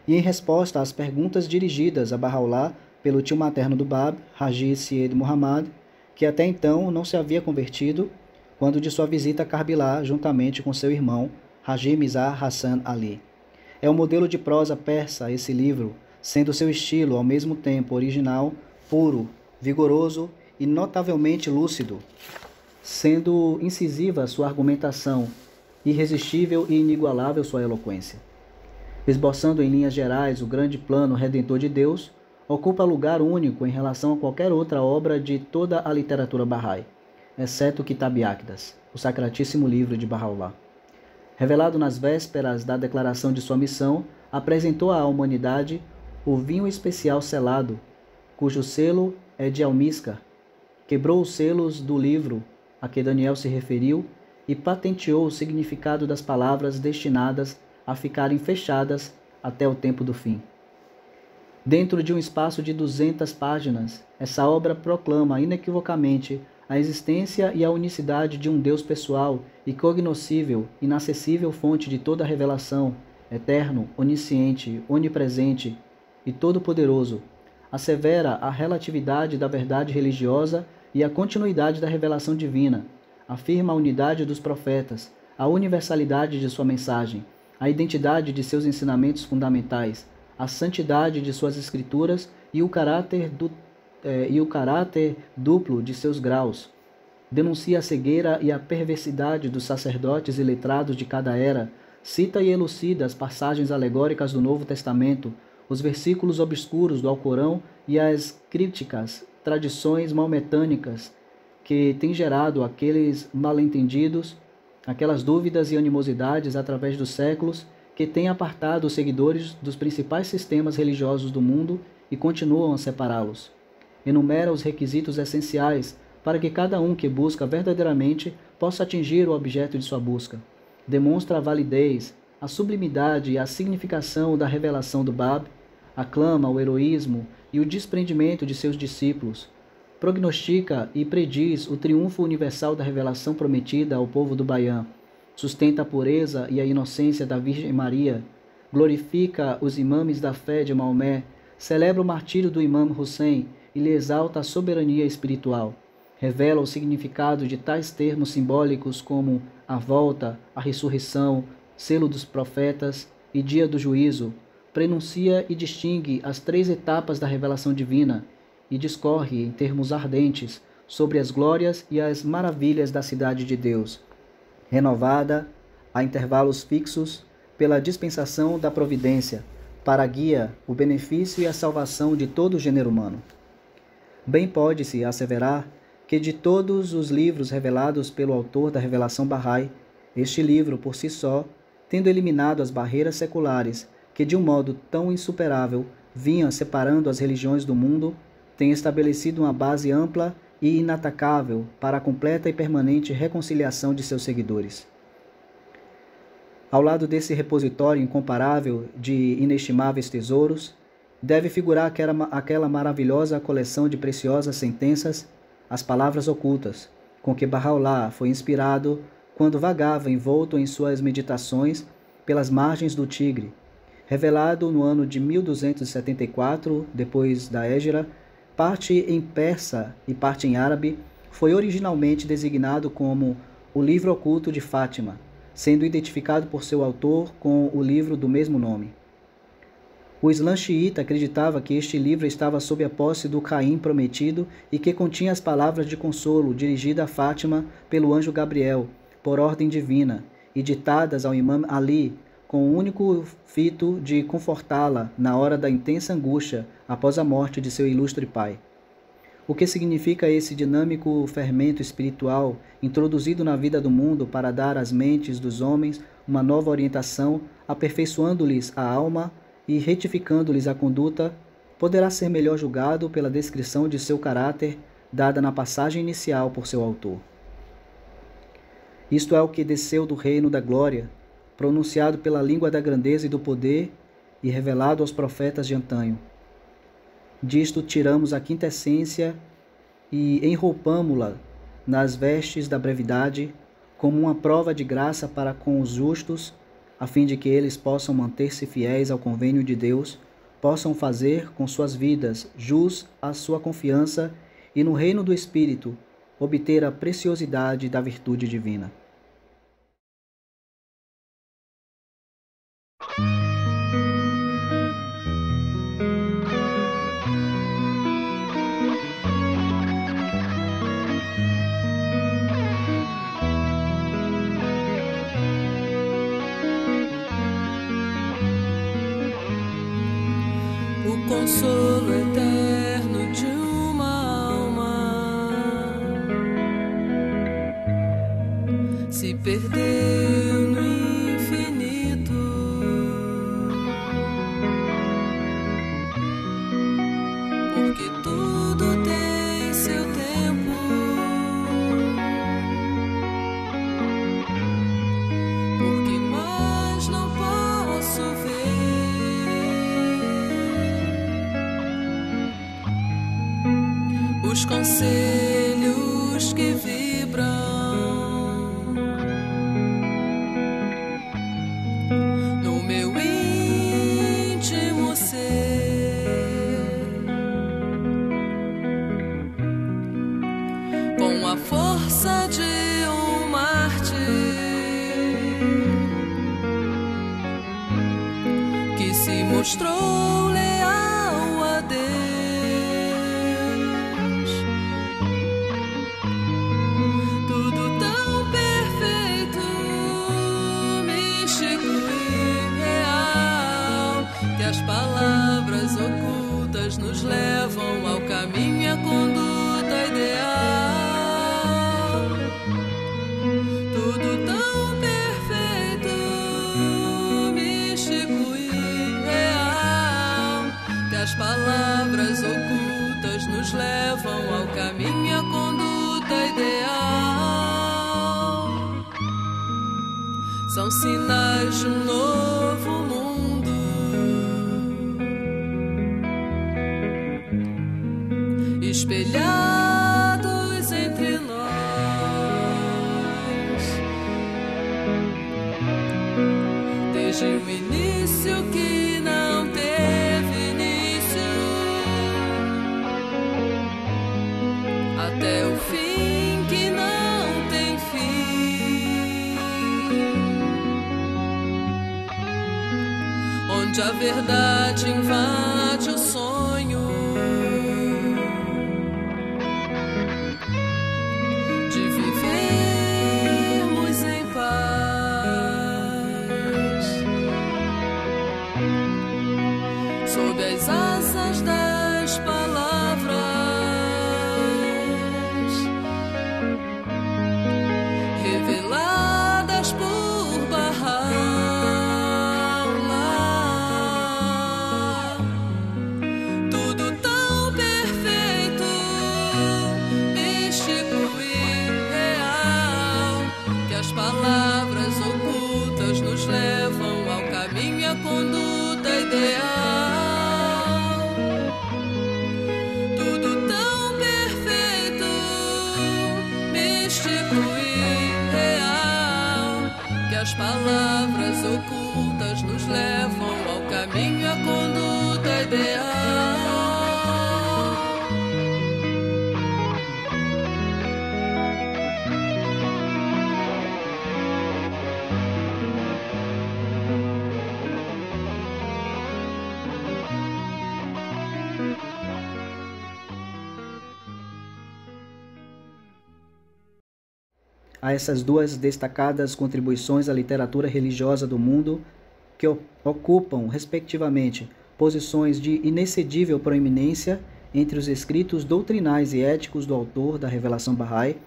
e em resposta às perguntas dirigidas a Bahá'u'lláh pelo tio materno do Bab, Haji Syed Muhammad, que até então não se havia convertido, quando de sua visita a Karbala juntamente com seu irmão, Haji Mirza Hassan Ali. É um modelo de prosa persa esse livro, sendo seu estilo, ao mesmo tempo, original, puro, vigoroso e notavelmente lúcido, sendo incisiva sua argumentação, irresistível e inigualável sua eloquência. Esboçando em linhas gerais o grande plano redentor de Deus, ocupa lugar único em relação a qualquer outra obra de toda a literatura Bahá'í, exceto Kitab-i-Aqdas, o sacratíssimo livro de Bahá'u'lláh. Revelado nas vésperas da declaração de sua missão, apresentou à humanidade o vinho especial selado, cujo selo é de almíscar, quebrou os selos do livro a que Daniel se referiu e patenteou o significado das palavras destinadas a ficarem fechadas até o tempo do fim. Dentro de um espaço de 200 páginas, essa obra proclama inequivocamente a existência e a unicidade de um Deus pessoal e cognoscível, inacessível fonte de toda a revelação, eterno, onisciente, onipresente e todo-poderoso, assevera a relatividade da verdade religiosa e a continuidade da revelação divina, afirma a unidade dos profetas, a universalidade de sua mensagem, a identidade de seus ensinamentos fundamentais, a santidade de suas escrituras e o caráter duplo de seus graus. Denuncia a cegueira e a perversidade dos sacerdotes e letrados de cada era, cita e elucida as passagens alegóricas do Novo Testamento, os versículos obscuros do Alcorão e as crípticas tradições maometânicas que têm gerado aqueles mal-entendidos, aquelas dúvidas e animosidades através dos séculos que têm apartado os seguidores dos principais sistemas religiosos do mundo e continuam a separá-los. Enumera os requisitos essenciais para que cada um que busca verdadeiramente possa atingir o objeto de sua busca. Demonstra a validez, a sublimidade e a significação da revelação do Bab, aclama o heroísmo e o desprendimento de seus discípulos, prognostica e prediz o triunfo universal da revelação prometida ao povo do Baião, sustenta a pureza e a inocência da Virgem Maria, glorifica os imames da fé de Maomé, celebra o martírio do imam Hussein e lhe exalta a soberania espiritual, revela o significado de tais termos simbólicos como a volta, a ressurreição, selo dos profetas e dia do juízo, prenuncia e distingue as 3 etapas da revelação divina e discorre em termos ardentes sobre as glórias e as maravilhas da cidade de Deus, renovada a intervalos fixos pela dispensação da providência, para a guia, o benefício e a salvação de todo o gênero humano. Bem pode-se asseverar que de todos os livros revelados pelo autor da revelação Bahá'í, este livro, por si só, tendo eliminado as barreiras seculares que de um modo tão insuperável vinham separando as religiões do mundo, tem estabelecido uma base ampla e inatacável para a completa e permanente reconciliação de seus seguidores. Ao lado desse repositório incomparável de inestimáveis tesouros, deve figurar aquela maravilhosa coleção de preciosas sentenças, as palavras ocultas, com que Bahá'u'lláh foi inspirado quando vagava envolto em suas meditações pelas margens do Tigre, revelado no ano de 1274, depois da Hégira, parte em persa e parte em árabe, foi originalmente designado como o Livro Oculto de Fátima, sendo identificado por seu autor com o livro do mesmo nome. O Islã xiita acreditava que este livro estava sob a posse do Caim prometido e que estava sob a posse do Caim prometido e que continha as palavras de consolo dirigidas a Fátima pelo anjo Gabriel, por ordem divina, e ditadas ao imã Ali, com o único fito de confortá-la na hora da intensa angústia após a morte de seu ilustre pai. O que significa esse dinâmico fermento espiritual introduzido na vida do mundo para dar às mentes dos homens uma nova orientação, aperfeiçoando-lhes a alma e retificando-lhes a conduta, poderá ser melhor julgado pela descrição de seu caráter dada na passagem inicial por seu autor. Isto é o que desceu do reino da glória, pronunciado pela língua da grandeza e do poder e revelado aos profetas de antanho. Disto tiramos a quintessência e enroupamo-la nas vestes da brevidade, como uma prova de graça para com os justos, a fim de que eles possam manter-se fiéis ao convênio de Deus, possam fazer com suas vidas jus à sua confiança e no reino do Espírito obter a preciosidade da virtude divina. O consolo eterno de uma alma se perdeu no infinito. Porque tudo tem seu tempo. Porque mais não posso ver os conselhos que vibram no meu íntimo ser, com a força de um mártir que se mostrou leal a Deus. As palavras ocultas nos levam ao caminho e à conduta ideal. Tudo tão perfeito, místico e real, que as palavras ocultas nos levam ao caminho e à conduta ideal. São sinais de um novo mundo, espelhados entre nós, desde o início que não teve início, até o fim que não tem fim, onde a verdade invade o sonho de vivermos em paz, sob as asas das palavras, reveladas por Baha'u'llah. Tudo tão perfeito, místico e real, que as palavras ocultas nos levam ao caminho e à conduta ideal. Tudo tão perfeito, místico e real, que as palavras ocultas nos levam ao caminho e à conduta ideal. a essas duas destacadas contribuições à literatura religiosa do mundo, que ocupam, respectivamente, posições de inexcedível proeminência entre os escritos doutrinais e éticos do autor da Revelação Bahá'í,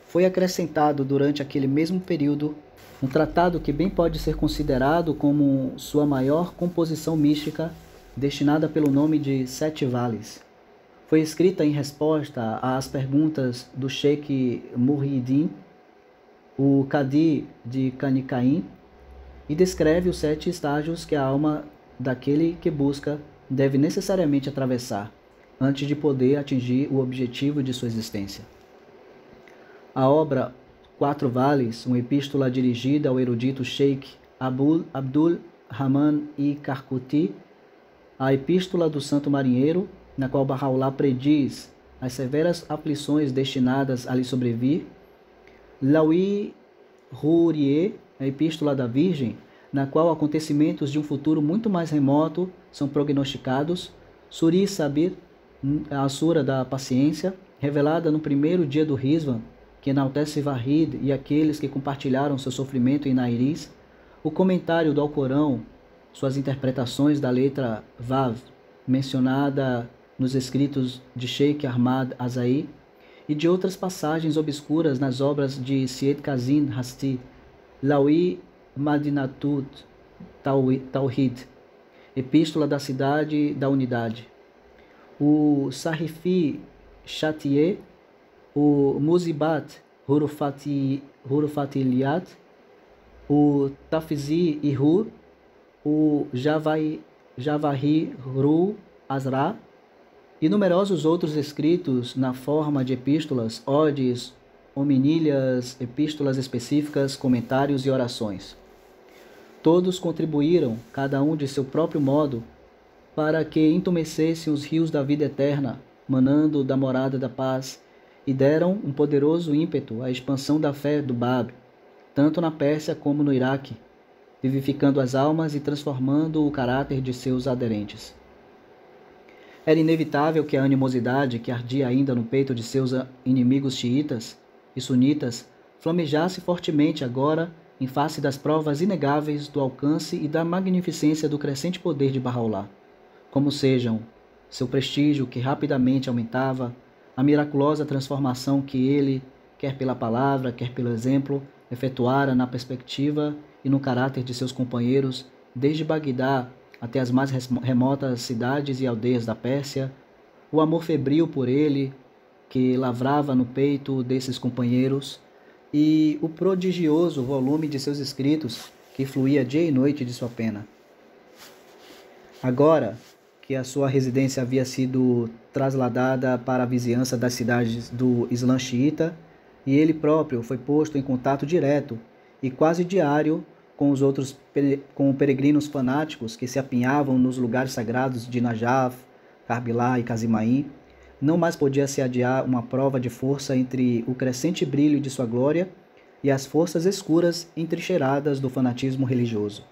foi acrescentado durante aquele mesmo período um tratado que bem pode ser considerado como sua maior composição mística, destinada pelo nome de Sete Vales. Foi escrita em resposta às perguntas do Sheikh Muhyiddin, o Qadi de Kanicaim, e descreve os 7 estágios que a alma daquele que busca deve necessariamente atravessar, antes de poder atingir o objetivo de sua existência. A obra 4 Vales, uma epístola dirigida ao erudito Sheikh Abdul Rahman I Karkuti, a epístola do Santo Marinheiro, na qual Bahá'u'lláh prediz as severas aflições destinadas a lhe sobrevir, Lawi Huriye, a epístola da Virgem, na qual acontecimentos de um futuro muito mais remoto são prognosticados, Suri Sabir, a Sura da Paciência, revelada no primeiro dia do Rizvan, que enaltece Vahid e aqueles que compartilharam seu sofrimento em Nairis, o comentário do Alcorão, suas interpretações da letra Vav, mencionada nos escritos de Sheikh Ahmad Azai, e de outras passagens obscuras nas obras de Syed Kazim Hasti, Lawi Madinatut Tawhid, Epístola da Cidade da Unidade, o Sahifi Shatiye, o Muzibat Hurufatiliyat, o Tafizi Ihur, o Javahiru Azra e numerosos outros escritos na forma de epístolas, odes, hominilhas, epístolas específicas, comentários e orações. Todos contribuíram, cada um de seu próprio modo, para que entumecessem os rios da vida eterna, manando da morada da paz, e deram um poderoso ímpeto à expansão da fé do Bab, tanto na Pérsia como no Iraque, vivificando as almas e transformando o caráter de seus aderentes. Era inevitável que a animosidade que ardia ainda no peito de seus inimigos xiitas e sunitas flamejasse fortemente agora em face das provas inegáveis do alcance e da magnificência do crescente poder de Bahá'u'lláh, como sejam seu prestígio que rapidamente aumentava, a miraculosa transformação que ele, quer pela palavra, quer pelo exemplo, efetuara na perspectiva e no caráter de seus companheiros, desde Bagdá até as mais remotas cidades e aldeias da Pérsia, o amor febril por ele, que lavrava no peito desses companheiros, e o prodigioso volume de seus escritos, que fluía dia e noite de sua pena. Agora que a sua residência havia sido trasladada para a vizinhança das cidades do Islã xiita, e ele próprio foi posto em contato direto e quase diário com peregrinos fanáticos que se apinhavam nos lugares sagrados de Najaf, Karbala e Kazimaim, não mais podia se adiar uma prova de força entre o crescente brilho de sua glória e as forças escuras entrincheiradas do fanatismo religioso.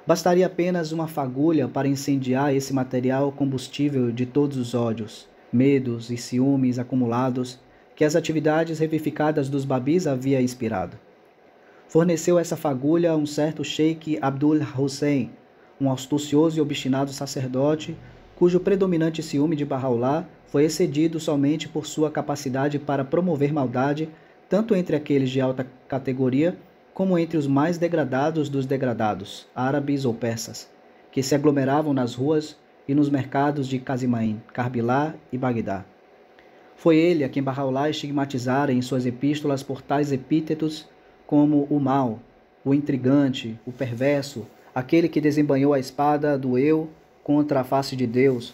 Bastaria apenas uma fagulha para incendiar esse material combustível de todos os ódios, medos e ciúmes acumulados que as atividades revivificadas dos babis havia inspirado. Forneceu essa fagulha um certo Sheikh Abdul Hussein, um astucioso e obstinado sacerdote, cujo predominante ciúme de Bahá'u'lláh foi excedido somente por sua capacidade para promover maldade, tanto entre aqueles de alta categoria, como entre os mais degradados dos degradados, árabes ou persas, que se aglomeravam nas ruas e nos mercados de Kazimaim, Karbala e Bagdá. Foi ele a quem Bahá'u'lláh estigmatizara em suas epístolas por tais epítetos como o mau, o intrigante, o perverso, aquele que desembanhou a espada do eu contra a face de Deus,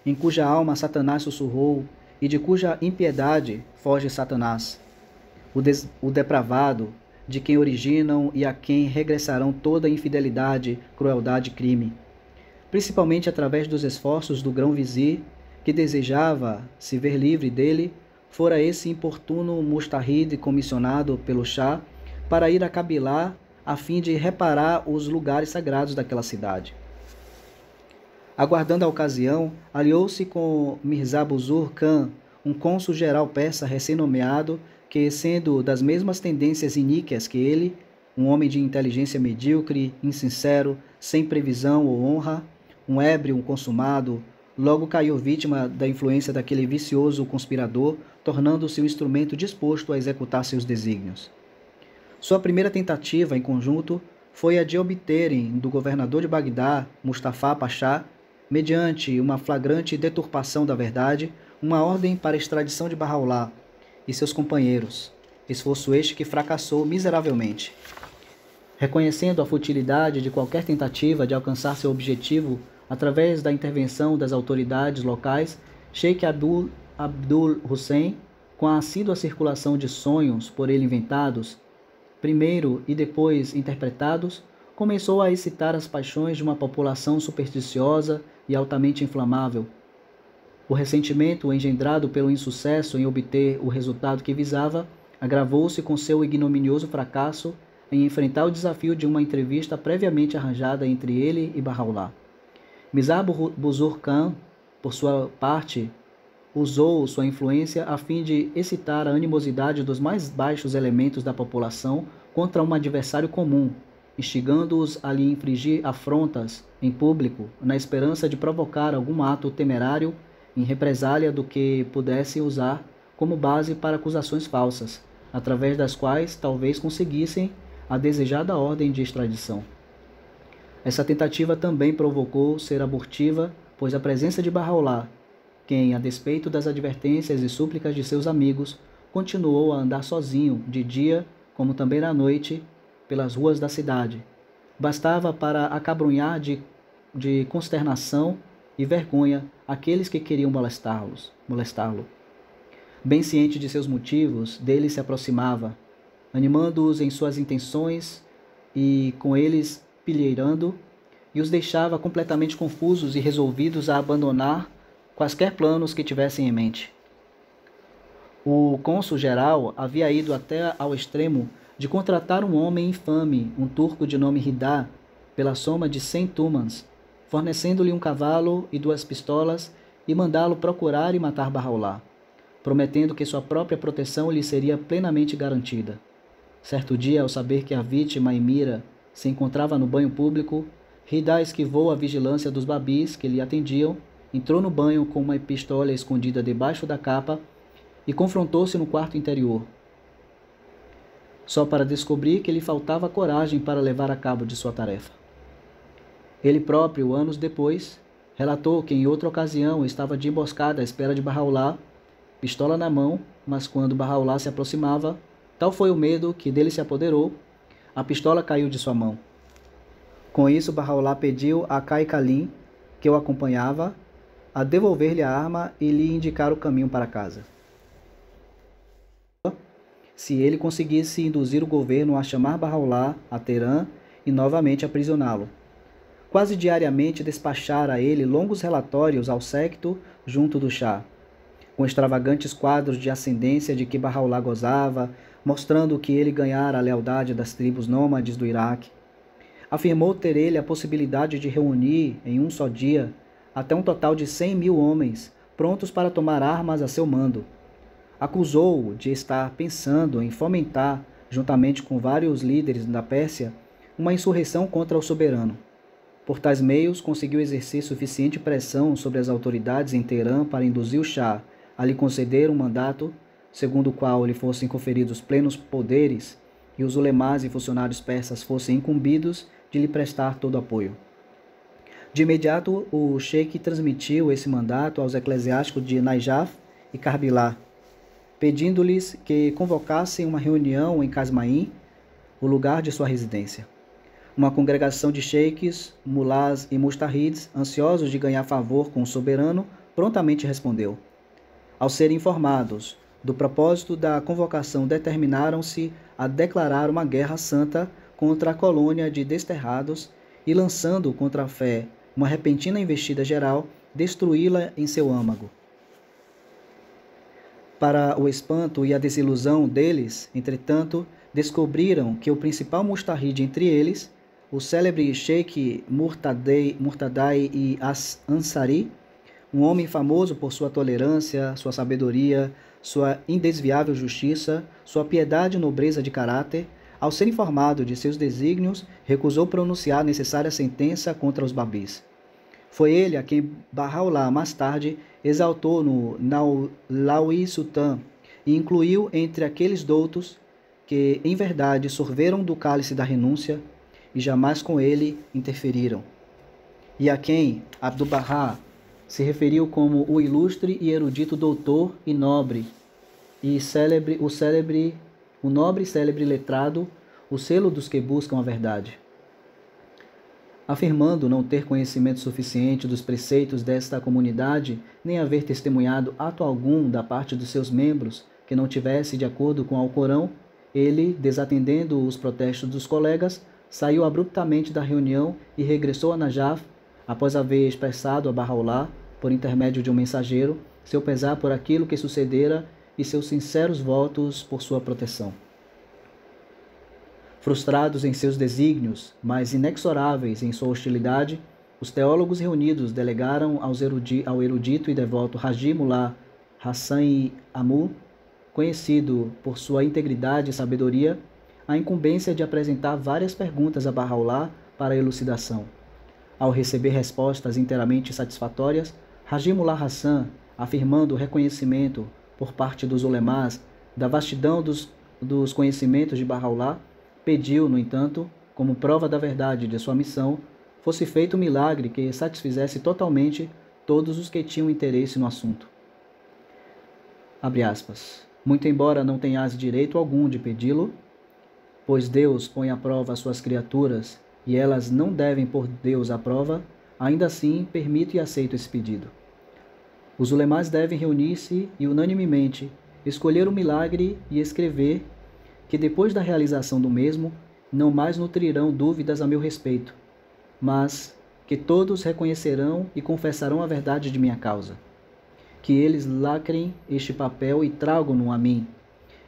em cuja alma Satanás sussurrou e de cuja impiedade foge Satanás, o depravado, de quem originam e a quem regressarão toda infidelidade, crueldade e crime, principalmente através dos esforços do grão-vizir, que desejava se ver livre dele, fora esse importuno Mustahid comissionado pelo Shah para ir a Kabilá a fim de reparar os lugares sagrados daquela cidade. Aguardando a ocasião, aliou-se com Mirza Buzur Khan, um cônsul-geral persa recém-nomeado que, sendo das mesmas tendências iníquas que ele, um homem de inteligência medíocre, insincero, sem previsão ou honra, um ébrio, um consumado, logo caiu vítima da influência daquele vicioso conspirador, tornando-se um instrumento disposto a executar seus desígnios. Sua primeira tentativa, em conjunto, foi a de obterem do governador de Bagdá, Mustafa Pasha, mediante uma flagrante deturpação da verdade, uma ordem para a extradição de Bahá'u'lláh e seus companheiros, esforço este que fracassou miseravelmente. Reconhecendo a futilidade de qualquer tentativa de alcançar seu objetivo através da intervenção das autoridades locais, Sheikh Abdul Hussein, com a assídua circulação de sonhos por ele inventados, primeiro e depois interpretados, começou a excitar as paixões de uma população supersticiosa e altamente inflamável. O ressentimento engendrado pelo insucesso em obter o resultado que visava agravou-se com seu ignominioso fracasso em enfrentar o desafio de uma entrevista previamente arranjada entre ele e Bahá'u'lláh. Mirza Buzurg Khan, por sua parte, usou sua influência a fim de excitar a animosidade dos mais baixos elementos da população contra um adversário comum, instigando-os a lhe infligir afrontas em público, na esperança de provocar algum ato temerário em represália do que pudesse usar como base para acusações falsas, através das quais talvez conseguissem a desejada ordem de extradição. Essa tentativa também provocou ser abortiva, pois a presença de Bahá'u'lláh, quem, a despeito das advertências e súplicas de seus amigos, continuou a andar sozinho, de dia como também na noite, pelas ruas da cidade, bastava para acabrunhar de consternação e vergonha aqueles que queriam molestá-lo. Bem ciente de seus motivos, dele se aproximava, animando-os em suas intenções e com eles pilheirando, e os deixava completamente confusos e resolvidos a abandonar quaisquer planos que tivessem em mente. O cônsul-geral havia ido até ao extremo de contratar um homem infame, um turco de nome Ridá, pela soma de 100 tumans, fornecendo-lhe um cavalo e 2 pistolas e mandá-lo procurar e matar Bahá'u'lláh, prometendo que sua própria proteção lhe seria plenamente garantida. Certo dia, ao saber que a vítima Emira se encontrava no banho público, Ridá esquivou a vigilância dos babis que lhe atendiam, entrou no banho com uma pistola escondida debaixo da capa e confrontou-se no quarto interior, só para descobrir que lhe faltava coragem para levar a cabo de sua tarefa. Ele próprio, anos depois, relatou que em outra ocasião estava de emboscada à espera de Bahá'u'lláh, pistola na mão, mas quando Bahá'u'lláh se aproximava, tal foi o medo que dele se apoderou, a pistola caiu de sua mão. Com isso, Bahá'u'lláh pediu a Kai Khalil, que o acompanhava, a devolver-lhe a arma e lhe indicar o caminho para casa, se ele conseguisse induzir o governo a chamar Bahá'u'lláh a Teherã e novamente aprisioná-lo. Quase diariamente despachara ele longos relatórios ao séquito junto do Shah, com extravagantes quadros de ascendência de que Bahá'u'lláh gozava, mostrando que ele ganhara a lealdade das tribos nômades do Iraque. Afirmou ter ele a possibilidade de reunir em um só dia até um total de 100.000 homens, prontos para tomar armas a seu mando. Acusou-o de estar pensando em fomentar, juntamente com vários líderes da Pérsia, uma insurreição contra o soberano. Por tais meios, conseguiu exercer suficiente pressão sobre as autoridades em Teherã para induzir o Shah a lhe conceder um mandato, segundo o qual lhe fossem conferidos plenos poderes e os ulemás e funcionários persas fossem incumbidos de lhe prestar todo apoio. De imediato, o sheik transmitiu esse mandato aos eclesiásticos de Najaf e Karbila, pedindo-lhes que convocassem uma reunião em Casmaim, o lugar de sua residência. Uma congregação de sheiks, mulás e mustahids, ansiosos de ganhar favor com o soberano, prontamente respondeu. Ao serem informados do propósito da convocação, determinaram-se a declarar uma guerra santa contra a colônia de desterrados e, lançando contra a fé uma repentina investida geral, destruí-la em seu âmago. Para o espanto e a desilusão deles, entretanto, descobriram que o principal mustahid entre eles, o célebre Sheikh Murtadai e Ansari, um homem famoso por sua tolerância, sua sabedoria, sua indesviável justiça, sua piedade e nobreza de caráter, ao ser informado de seus desígnios, recusou pronunciar a necessária sentença contra os babis. Foi ele a quem Bahá'u'lláh mais tarde exaltou no Lawi Sultan e incluiu entre aqueles doutos que, em verdade, sorveram do cálice da renúncia e jamais com ele interferiram, e a quem Abdu'l-Bahá se referiu como o ilustre e erudito doutor e nobre e o nobre e célebre letrado, o selo dos que buscam a verdade. Afirmando não ter conhecimento suficiente dos preceitos desta comunidade, nem haver testemunhado ato algum da parte dos seus membros que não tivesse de acordo com o Alcorão, ele, desatendendo os protestos dos colegas, saiu abruptamente da reunião e regressou a Najaf, após haver expressado a Bahá'u'lláh, por intermédio de um mensageiro, seu pesar por aquilo que sucedera e seus sinceros votos por sua proteção. Frustrados em seus desígnios, mas inexoráveis em sua hostilidade, os teólogos reunidos delegaram ao erudito e devoto Haji Mullah Hassan Amu, conhecido por sua integridade e sabedoria, a incumbência de apresentar várias perguntas a Bahá'u'lláh para elucidação. Ao receber respostas inteiramente satisfatórias, Haji Mullah Hassan, afirmando o reconhecimento por parte dos ulemás da vastidão dos conhecimentos de Bahá'u'lláh, pediu, no entanto, como prova da verdade de sua missão, fosse feito um milagre que satisfizesse totalmente todos os que tinham interesse no assunto. Abre aspas. Muito embora não tenhas direito algum de pedi-lo, pois Deus põe à prova as suas criaturas e elas não devem pôr Deus à prova, ainda assim permito e aceito esse pedido. Os ulemás devem reunir-se e, unanimemente, escolher o milagre e escrever que depois da realização do mesmo, não mais nutrirão dúvidas a meu respeito, mas que todos reconhecerão e confessarão a verdade de minha causa. Que eles lacrem este papel e tragam-no a mim.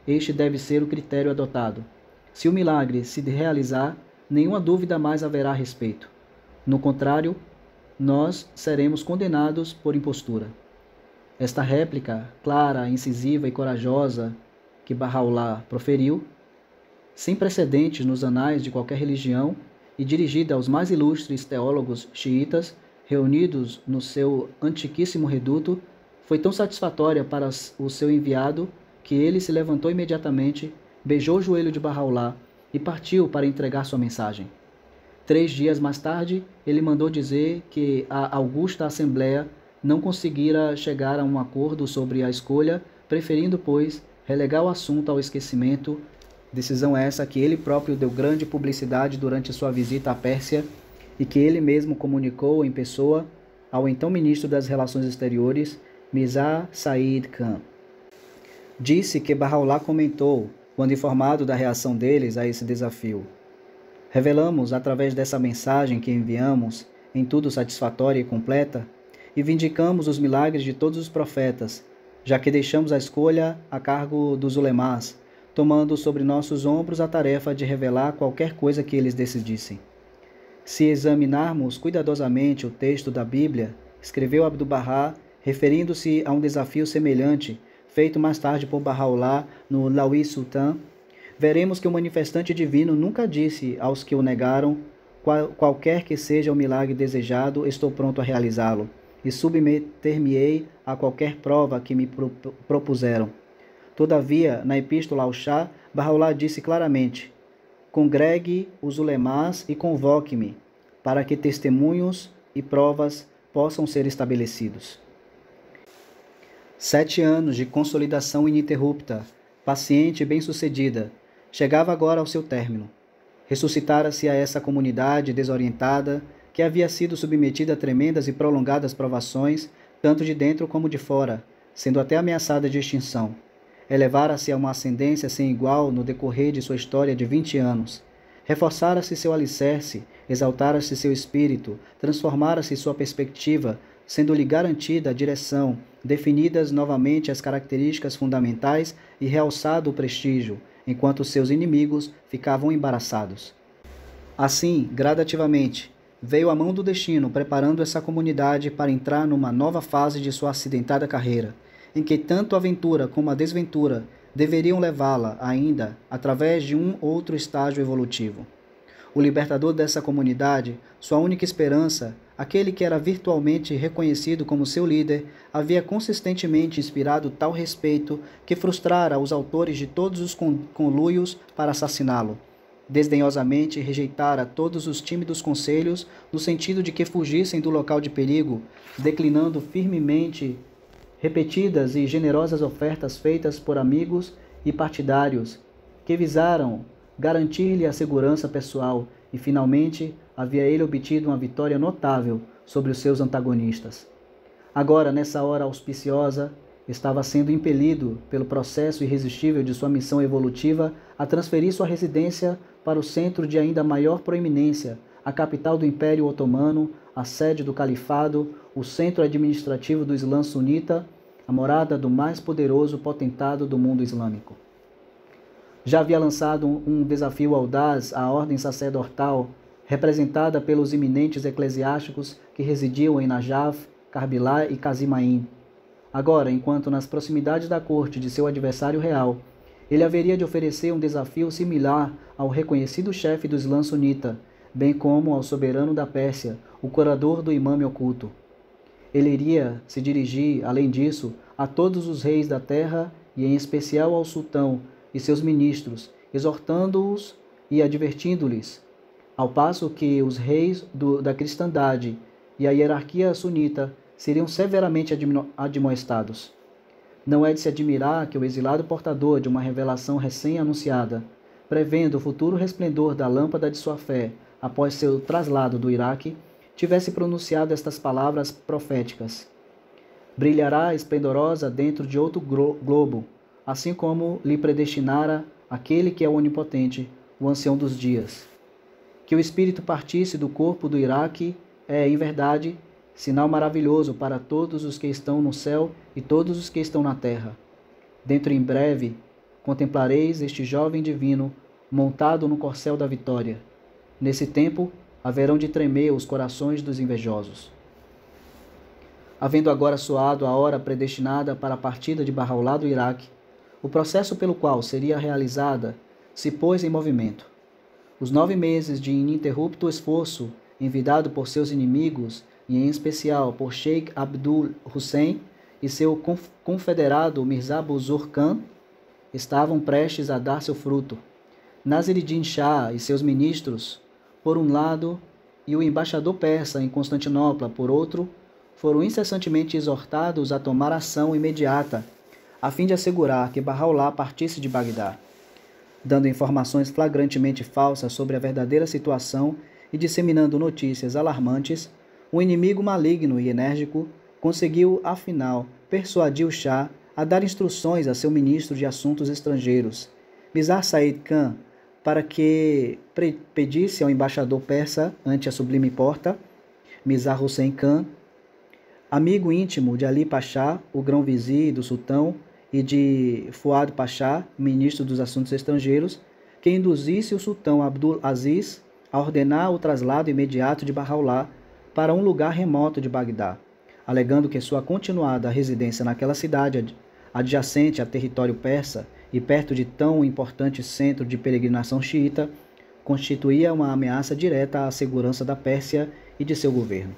Este deve ser o critério adotado. Se o milagre se realizar, nenhuma dúvida mais haverá a respeito. No contrário, nós seremos condenados por impostura. Esta réplica, clara, incisiva e corajosa, que Bahá'u'lláh proferiu, sem precedentes nos anais de qualquer religião e dirigida aos mais ilustres teólogos xiitas reunidos no seu antiquíssimo reduto, foi tão satisfatória para o seu enviado que ele se levantou imediatamente, beijou o joelho de Bahá'u'lláh e partiu para entregar sua mensagem. 3 dias mais tarde, ele mandou dizer que a augusta Assembleia não conseguira chegar a um acordo sobre a escolha, preferindo, pois, relegar o assunto ao esquecimento. Decisão essa que ele próprio deu grande publicidade durante sua visita à Pérsia e que ele mesmo comunicou em pessoa ao então ministro das Relações Exteriores, Mirza Said Khan. Disse que Bahá'u'lláh comentou, quando informado da reação deles a esse desafio: revelamos, através dessa mensagem que enviamos, em tudo satisfatória e completa, e vindicamos os milagres de todos os profetas, já que deixamos a escolha a cargo dos ulemás, tomando sobre nossos ombros a tarefa de revelar qualquer coisa que eles decidissem. Se examinarmos cuidadosamente o texto da Bíblia, escreveu Abdu'l-Bahá, referindo-se a um desafio semelhante, feito mais tarde por Bahá'u'lláh no Lawi Sultan, veremos que o manifestante divino nunca disse aos que o negaram: qualquer que seja o milagre desejado, estou pronto a realizá-lo, e submeter-me-ei a qualquer prova que me propuseram. Todavia, na Epístola ao Shah, Bahá'u'lláh disse claramente: congregue os ulemás e convoque-me, para que testemunhos e provas possam ser estabelecidos. 7 anos de consolidação ininterrupta, paciente e bem-sucedida, chegava agora ao seu término. Ressuscitara-se a essa comunidade desorientada, que havia sido submetida a tremendas e prolongadas provações, tanto de dentro como de fora, sendo até ameaçada de extinção. Elevara-se a uma ascendência sem igual no decorrer de sua história de 20 anos. Reforçara-se seu alicerce, exaltara-se seu espírito, transformara-se sua perspectiva, sendo-lhe garantida a direção, definidas novamente as características fundamentais e realçado o prestígio, enquanto seus inimigos ficavam embaraçados. Assim, gradativamente, veio a mão do destino preparando essa comunidade para entrar numa nova fase de sua acidentada carreira, em que tanto a aventura como a desventura deveriam levá-la ainda através de um outro estágio evolutivo. O libertador dessa comunidade, sua única esperança, aquele que era virtualmente reconhecido como seu líder, havia consistentemente inspirado tal respeito que frustrara os autores de todos os conluios para assassiná-lo. Desdenhosamente rejeitara todos os tímidos conselhos no sentido de que fugissem do local de perigo, declinando firmemente repetidas e generosas ofertas feitas por amigos e partidários que visaram garantir-lhe a segurança pessoal e, finalmente, havia ele obtido uma vitória notável sobre os seus antagonistas. Agora, nessa hora auspiciosa, estava sendo impelido pelo processo irresistível de sua missão evolutiva a transferir sua residência para o centro de ainda maior proeminência, a capital do Império Otomano, a sede do Califado, o centro administrativo do Islã sunita, a morada do mais poderoso potentado do mundo islâmico. Já havia lançado um desafio audaz à ordem sacerdotal, representada pelos eminentes eclesiásticos que residiam em Najaf, Karbilá e Cazimaim. Agora, enquanto nas proximidades da corte de seu adversário real, ele haveria de oferecer um desafio similar ao reconhecido chefe do Islã sunita, bem como ao soberano da Pérsia, o curador do imame oculto. Ele iria se dirigir, além disso, a todos os reis da terra e em especial ao sultão e seus ministros, exortando-os e advertindo-lhes, ao passo que os reis da cristandade e a hierarquia sunita seriam severamente admoestados. Não é de se admirar que o exilado portador de uma revelação recém-anunciada, prevendo o futuro resplendor da lâmpada de sua fé após seu traslado do Iraque, tivesse pronunciado estas palavras proféticas: brilhará esplendorosa dentro de outro globo, assim como lhe predestinara aquele que é onipotente, o ancião dos dias. Que o espírito partisse do corpo do Iraque é, em verdade, sinal maravilhoso para todos os que estão no céu e todos os que estão na terra. Dentro em breve, contemplareis este jovem divino montado no corcel da vitória. Nesse tempo, haverão de tremer os corações dos invejosos. Havendo agora soado a hora predestinada para a partida de Bahá'u'lláh do Iraque, o processo pelo qual seria realizada se pôs em movimento. Os 9 meses de ininterrupto esforço envidado por seus inimigos, e em especial por Sheikh Abdul Hussein e seu confederado Mirza Buzur Khan, estavam prestes a dar seu fruto. Nasir-ed-Din Shah e seus ministros, por um lado, e o embaixador persa em Constantinopla, por outro, foram incessantemente exortados a tomar ação imediata, a fim de assegurar que Bahá'u'lláh partisse de Bagdá, dando informações flagrantemente falsas sobre a verdadeira situação e disseminando notícias alarmantes. O inimigo maligno e enérgico conseguiu, afinal, persuadir o Shah a dar instruções a seu ministro de Assuntos Estrangeiros, Mirza Said Khan, para que pedisse ao embaixador persa ante a Sublime Porta, Mirza Hussein Khan, amigo íntimo de Ali Pasha, o grão-vizir do sultão, e de Fuad Pasha, ministro dos Assuntos Estrangeiros, que induzisse o sultão Abdul Aziz a ordenar o traslado imediato de Bahá'u'lláh para um lugar remoto de Bagdá, alegando que sua continuada residência naquela cidade adjacente a território persa e perto de tão importante centro de peregrinação xiita constituía uma ameaça direta à segurança da Pérsia e de seu governo.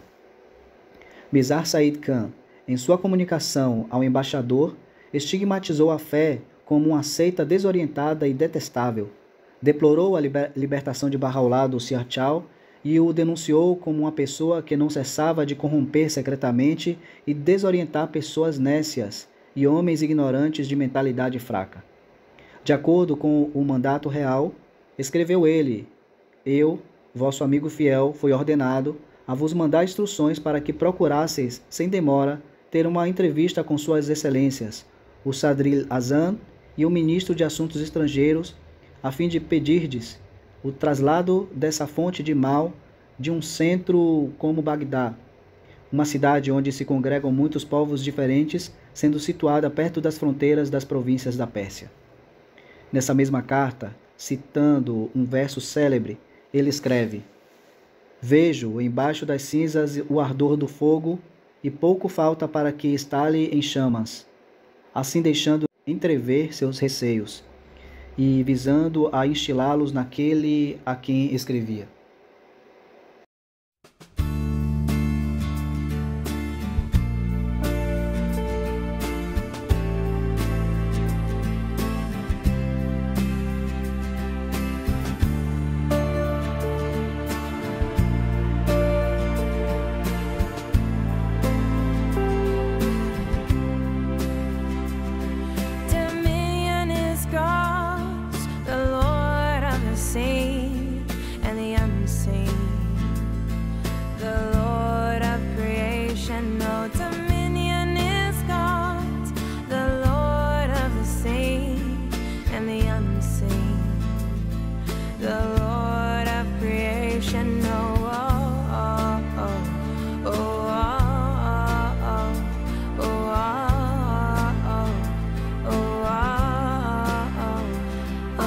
Mirza Said Khan, em sua comunicação ao embaixador, estigmatizou a fé como uma seita desorientada e detestável, deplorou a libertação de Bahá'u'lláh do Siyar e o denunciou como uma pessoa que não cessava de corromper secretamente e desorientar pessoas nécias e homens ignorantes de mentalidade fraca. De acordo com o mandato real, escreveu ele: eu, vosso amigo fiel, fui ordenado a vos mandar instruções para que procurasseis, sem demora, ter uma entrevista com suas excelências, o Sadril Azan e o ministro de Assuntos Estrangeiros, a fim de pedirdes o traslado dessa fonte de mal de um centro como Bagdá, uma cidade onde se congregam muitos povos diferentes, sendo situada perto das fronteiras das províncias da Pérsia. Nessa mesma carta, citando um verso célebre, ele escreve: Vejo embaixo das cinzas o ardor do fogo, e pouco falta para que estale em chamas, assim deixando entrever seus receios, e visando a instilá-los naquele a quem escrevia. Dominion is God's, the Lord of the seen and the unseen, the Lord of creation. No, dominion is God's, the Lord of the seen and the unseen, the Lord of creation. No, oh, oh, oh, oh, oh, oh, oh, oh, oh, oh,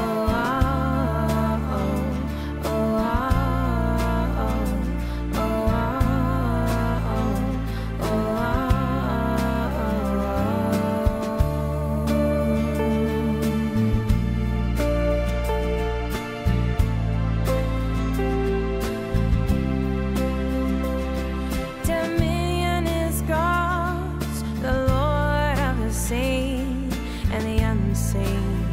Dominion is God's, the Lord of the seen and the unseen,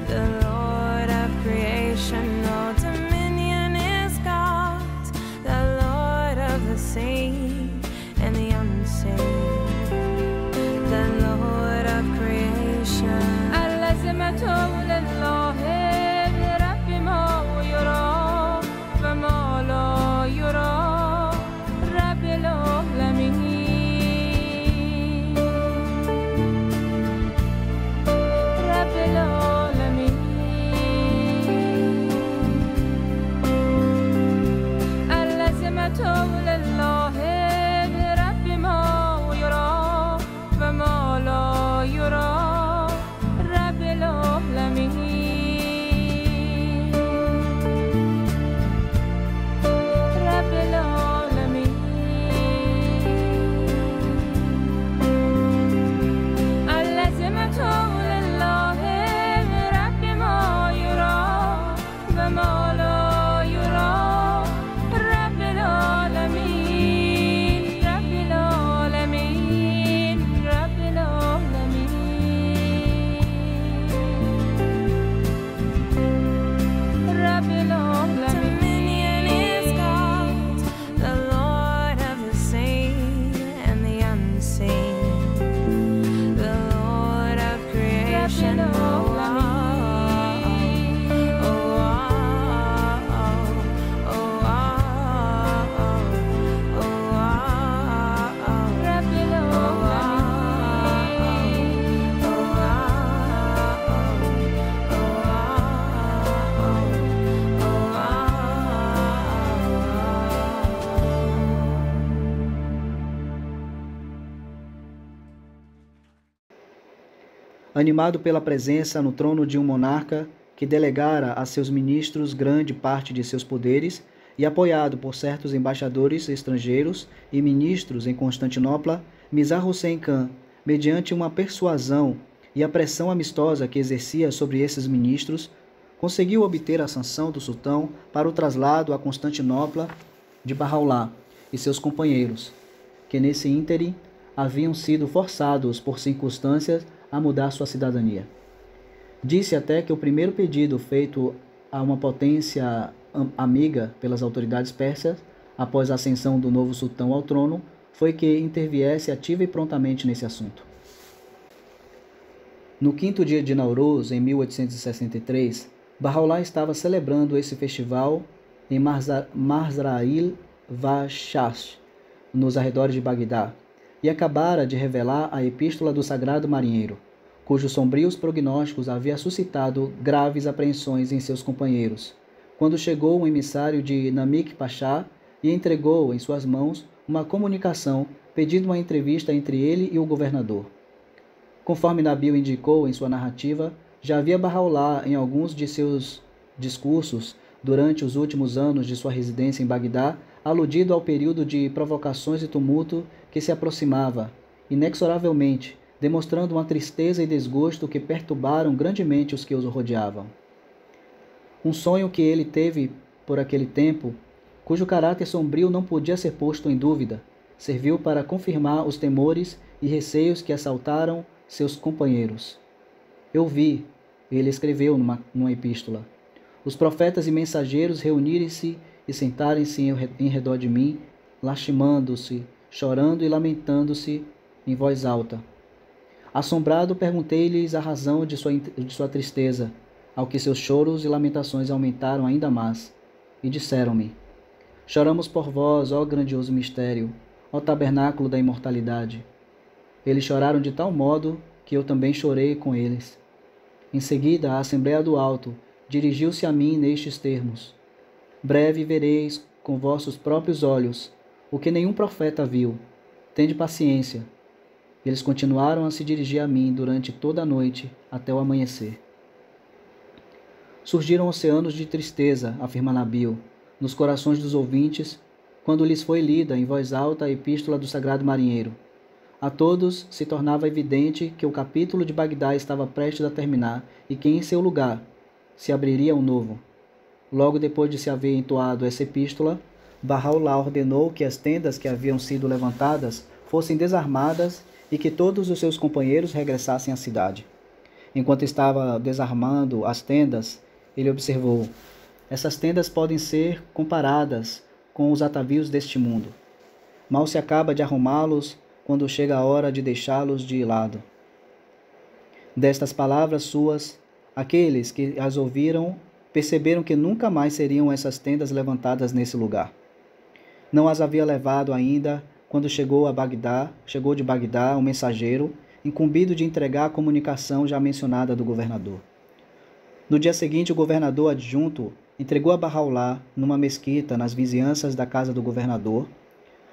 the Lord of creation. No, dominion is God's, the Lord of the seen and the unseen, the Lord of creation. اللازمة لله برب ما يرى وما لا يرى رب العالمين رب العالمين اللازمة لله برب ما يرى وما لا يرى رب العالمين رب العالمين اللازمة لله برب ما يرى وما لا يرى رب العالمين رب العالمين رب العالمين رب العالمين. Dominion is God's, the Lord of the seen and the unseen, the Lord of creation. Oh, oh, oh, oh, Animado pela presença no trono de um monarca que delegara a seus ministros grande parte de seus poderes e apoiado por certos embaixadores estrangeiros e ministros em Constantinopla, Mirza Hussain Khan, mediante uma persuasão e a pressão amistosa que exercia sobre esses ministros, conseguiu obter a sanção do sultão para o traslado a Constantinopla de Bahá'u'lláh e seus companheiros, que nesse ínterim haviam sido forçados por circunstâncias a mudar sua cidadania. Disse até que o primeiro pedido feito a uma potência amiga pelas autoridades persas, após a ascensão do novo sultão ao trono, foi que interviesse ativa e prontamente nesse assunto. No quinto dia de Nowruz, em 1863, Bahá'u'lláh estava celebrando esse festival em Mazar-il-Washash, nos arredores de Bagdá, e acabara de revelar a Epístola do Sagrado Marinheiro, cujos sombrios prognósticos havia suscitado graves apreensões em seus companheiros, quando chegou um emissário de Namik Pachá e entregou em suas mãos uma comunicação pedindo uma entrevista entre ele e o governador. Conforme Nabil indicou em sua narrativa, já havia Bahá'u'lláh, em alguns de seus discursos, durante os últimos anos de sua residência em Bagdá, aludido ao período de provocações e tumulto que se aproximava, inexoravelmente, demonstrando uma tristeza e desgosto que perturbaram grandemente os que os rodeavam. Um sonho que ele teve por aquele tempo, cujo caráter sombrio não podia ser posto em dúvida, serviu para confirmar os temores e receios que assaltaram seus companheiros. Eu vi, ele escreveu numa epístola, os profetas e mensageiros reunirem-se e sentarem-se em redor de mim, lastimando-se, chorando e lamentando-se em voz alta. Assombrado, perguntei-lhes a razão de sua tristeza, ao que seus choros e lamentações aumentaram ainda mais, e disseram-me: choramos por vós, ó grandioso mistério, ó tabernáculo da imortalidade. Eles choraram de tal modo que eu também chorei com eles. Em seguida, a Assembleia do Alto dirigiu-se a mim nestes termos: breve vereis com vossos próprios olhos o que nenhum profeta viu. Tende paciência. Eles continuaram a se dirigir a mim durante toda a noite até o amanhecer. Surgiram oceanos de tristeza, afirma Nabil, nos corações dos ouvintes, quando lhes foi lida em voz alta a epístola do Sagrado Marinheiro. A todos se tornava evidente que o capítulo de Bagdá estava prestes a terminar e que em seu lugar se abriria um novo. Logo depois de se haver entoado essa epístola, Bahá'u'lláh ordenou que as tendas que haviam sido levantadas fossem desarmadas e que todos os seus companheiros regressassem à cidade. Enquanto estava desarmando as tendas, ele observou: essas tendas podem ser comparadas com os atavios deste mundo. Mal se acaba de arrumá-los quando chega a hora de deixá-los de lado. Destas palavras suas, aqueles que as ouviram perceberam que nunca mais seriam essas tendas levantadas nesse lugar. Não as havia levado ainda quando chegou de Bagdá um mensageiro, incumbido de entregar a comunicação já mencionada do governador. No dia seguinte, o governador adjunto entregou a Bahá'u'lláh, numa mesquita nas vizinhanças da casa do governador,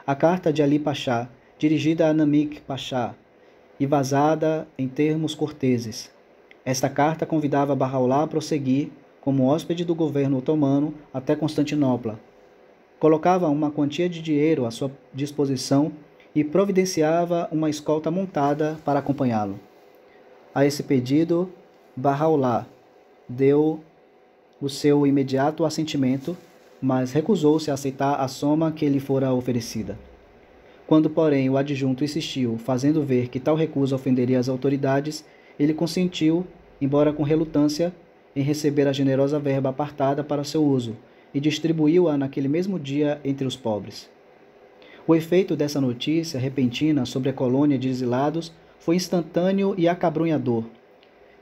a carta de Ali Pachá, dirigida a Namik Pachá e vazada em termos corteses. Esta carta convidava Bahá'u'lláh a prosseguir como hóspede do governo otomano até Constantinopla. Colocava uma quantia de dinheiro à sua disposição e providenciava uma escolta montada para acompanhá-lo. A esse pedido, Bahá'u'lláh deu o seu imediato assentimento, mas recusou-se a aceitar a soma que lhe fora oferecida. Quando, porém, o adjunto insistiu, fazendo ver que tal recusa ofenderia as autoridades, ele consentiu, embora com relutância, em receber a generosa verba apartada para seu uso, e distribuiu-a naquele mesmo dia entre os pobres. O efeito dessa notícia repentina sobre a colônia de exilados foi instantâneo e acabrunhador.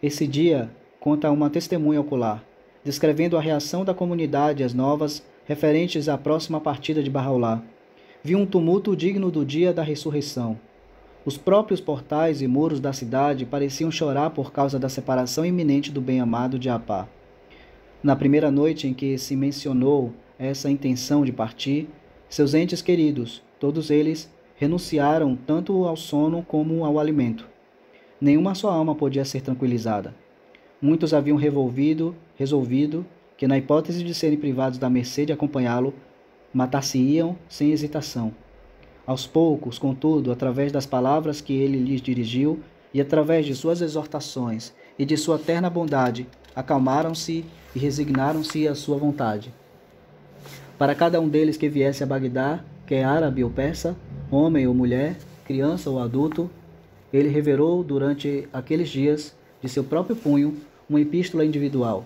Esse dia conta uma testemunha ocular, descrevendo a reação da comunidade às novas referentes à próxima partida de Bahá'u'lláh. Viu um tumulto digno do dia da ressurreição. Os próprios portais e muros da cidade pareciam chorar por causa da separação iminente do bem-amado Ja'far. Na primeira noite em que se mencionou essa intenção de partir, seus entes queridos, todos eles, renunciaram tanto ao sono como ao alimento. Nenhuma só alma podia ser tranquilizada. Muitos haviam resolvido que, na hipótese de serem privados da mercê de acompanhá-lo, matar-se-iam sem hesitação. Aos poucos, contudo, através das palavras que ele lhes dirigiu e através de suas exortações e de sua terna bondade, acalmaram-se e resignaram-se à sua vontade. Para cada um deles que viesse a Bagdá, quer árabe ou persa, homem ou mulher, criança ou adulto, ele revelou durante aqueles dias, de seu próprio punho, uma epístola individual.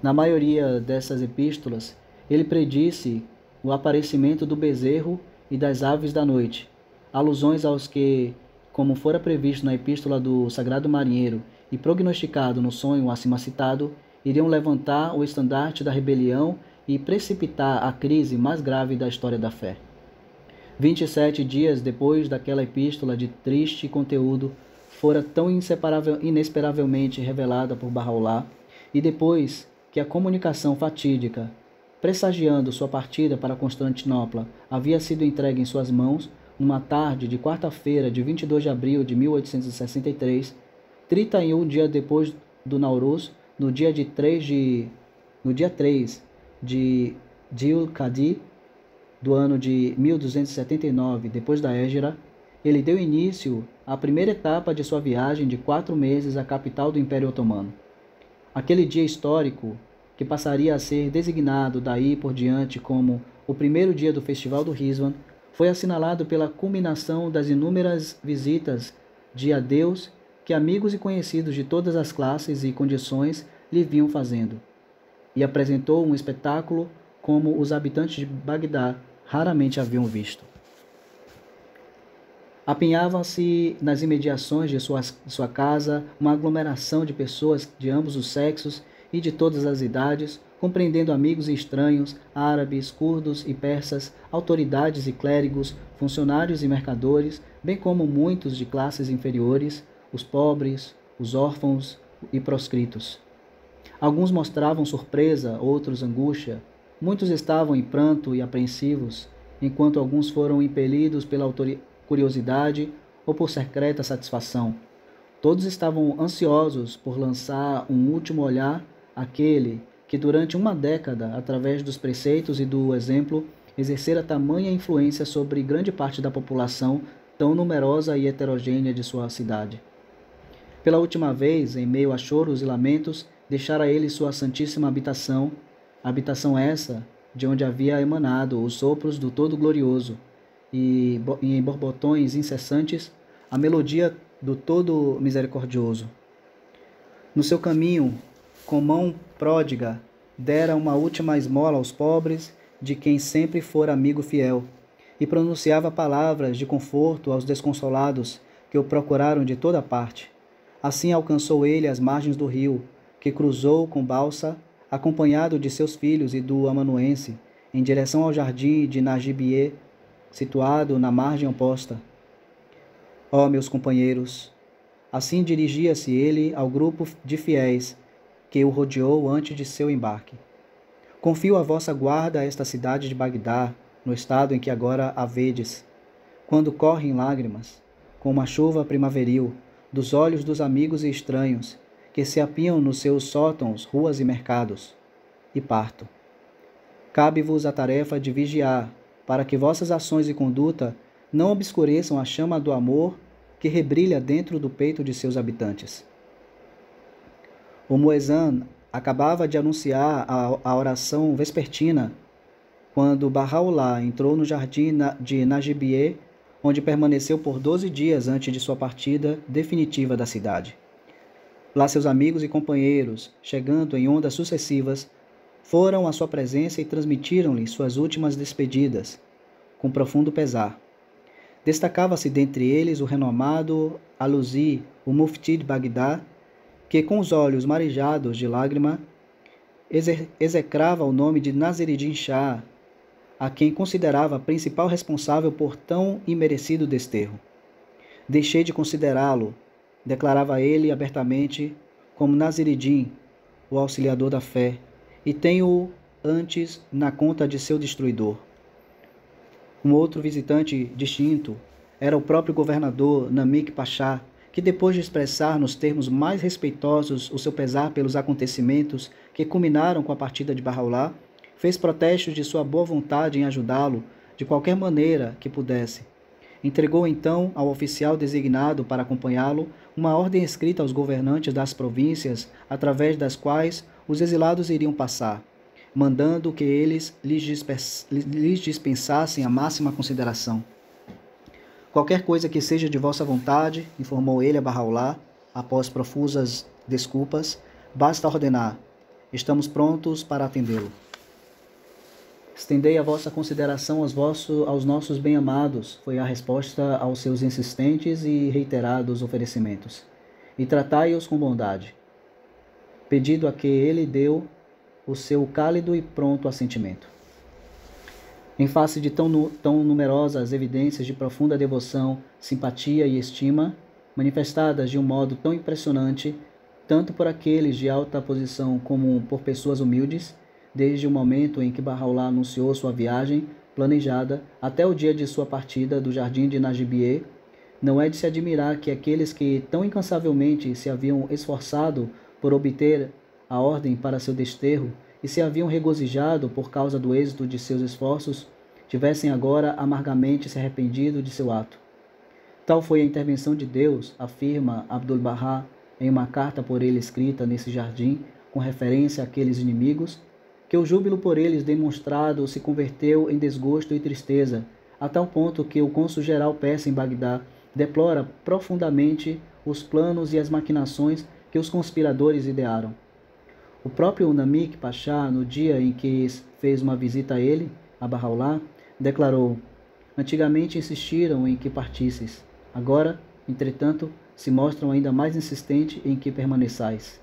Na maioria dessas epístolas, ele predisse o aparecimento do bezerro e das aves da noite, alusões aos que, como fora previsto na epístola do Sagrado Marinheiro e prognosticado no sonho acima citado, iriam levantar o estandarte da rebelião e precipitar a crise mais grave da história da fé. 27 dias depois daquela epístola de triste conteúdo fora tão inesperavelmente revelada por Bahá'u'lláh, e depois que a comunicação fatídica, pressagiando sua partida para Constantinopla, havia sido entregue em suas mãos, numa tarde de quarta-feira de 22 de abril de 1863, 31 dias depois do Nauruz, no dia 3 de Dhul-Qa'di, do ano de 1279 depois da Hégira, ele deu início à primeira etapa de sua viagem de 4 meses à capital do Império Otomano. Aquele dia histórico, que passaria a ser designado daí por diante como o primeiro dia do Festival do Rizwan, foi assinalado pela culminação das inúmeras visitas de adeus que amigos e conhecidos de todas as classes e condições lhe vinham fazendo, e apresentou um espetáculo como os habitantes de Bagdá raramente haviam visto. Apinhavam-se nas imediações de sua casa uma aglomeração de pessoas de ambos os sexos e de todas as idades, compreendendo amigos e estranhos, árabes, curdos e persas, autoridades e clérigos, funcionários e mercadores, bem como muitos de classes inferiores, os pobres, os órfãos e proscritos. Alguns mostravam surpresa, outros angústia. Muitos estavam em pranto e apreensivos, enquanto alguns foram impelidos pela curiosidade ou por secreta satisfação. Todos estavam ansiosos por lançar um último olhar àquele que durante uma década, através dos preceitos e do exemplo, exercera tamanha influência sobre grande parte da população tão numerosa e heterogênea de sua cidade. Pela última vez, em meio a choros e lamentos, deixara ele sua santíssima habitação, habitação essa de onde havia emanado os sopros do Todo-Glorioso, e em borbotões incessantes, a melodia do Todo-Misericordioso. No seu caminho, com mão pródiga, dera uma última esmola aos pobres, de quem sempre fora amigo fiel, e pronunciava palavras de conforto aos desconsolados que o procuraram de toda parte. Assim alcançou ele as margens do rio, que cruzou com balsa, acompanhado de seus filhos e do amanuense, em direção ao jardim de Nagibieh, situado na margem oposta. Ó, meus companheiros! Assim dirigia-se ele ao grupo de fiéis que o rodeou antes de seu embarque. Confio a vossa guarda a esta cidade de Bagdá, no estado em que agora a vedes, quando correm lágrimas, com uma chuva primaveril, dos olhos dos amigos e estranhos, que se apiam nos seus sótãos, ruas e mercados, e parto. Cabe-vos a tarefa de vigiar, para que vossas ações e conduta não obscureçam a chama do amor que rebrilha dentro do peito de seus habitantes. O muezzin acabava de anunciar a oração vespertina quando Bahá'u'lláh entrou no jardim de Nagibieh, onde permaneceu por 12 dias antes de sua partida definitiva da cidade. Lá seus amigos e companheiros, chegando em ondas sucessivas, foram à sua presença e transmitiram-lhe suas últimas despedidas, com profundo pesar. Destacava-se dentre eles o renomado Alusi, o mufti de Bagdá, que com os olhos marejados de lágrima, execrava o nome de Nasir-ed-Din Shah, a quem considerava principal responsável por tão imerecido desterro. Deixei de considerá-lo, declarava ele abertamente, como Nasir-ed-Din, o auxiliador da fé, e tenho-o antes na conta de seu destruidor. Um outro visitante distinto era o próprio governador Namik Pachá, que depois de expressar nos termos mais respeitosos o seu pesar pelos acontecimentos que culminaram com a partida de Bahá'u'lláh, fez protestos de sua boa vontade em ajudá-lo de qualquer maneira que pudesse. Entregou então ao oficial designado para acompanhá-lo uma ordem escrita aos governantes das províncias através das quais os exilados iriam passar, mandando que eles lhes dispensassem a máxima consideração. Qualquer coisa que seja de vossa vontade, informou ele a Bahá'u'lláh, após profusas desculpas, basta ordenar. Estamos prontos para atendê-lo. Estendei a vossa consideração aos nossos bem-amados, foi a resposta aos seus insistentes e reiterados oferecimentos. E tratai-os com bondade. Pedido a que ele deu o seu cálido e pronto assentimento. Em face de tão numerosas evidências de profunda devoção, simpatia e estima, manifestadas de um modo tão impressionante, tanto por aqueles de alta posição como por pessoas humildes, desde o momento em que Bahá'u'lláh anunciou sua viagem planejada até o dia de sua partida do jardim de Nagibieh, não é de se admirar que aqueles que tão incansavelmente se haviam esforçado por obter a ordem para seu desterro e se haviam regozijado por causa do êxito de seus esforços, tivessem agora amargamente se arrependido de seu ato. Tal foi a intervenção de Deus, afirma Abdu'l-Bahá em uma carta por ele escrita nesse jardim, com referência àqueles inimigos, que o júbilo por eles demonstrado se converteu em desgosto e tristeza, a tal ponto que o cônsul-geral persa em Bagdá deplora profundamente os planos e as maquinações que os conspiradores idearam. O próprio Unamik Pachá, no dia em que fez uma visita a ele, a Bahá'u'lláh, declarou: antigamente insistiram em que partisseis, agora, entretanto, se mostram ainda mais insistentes em que permaneçais.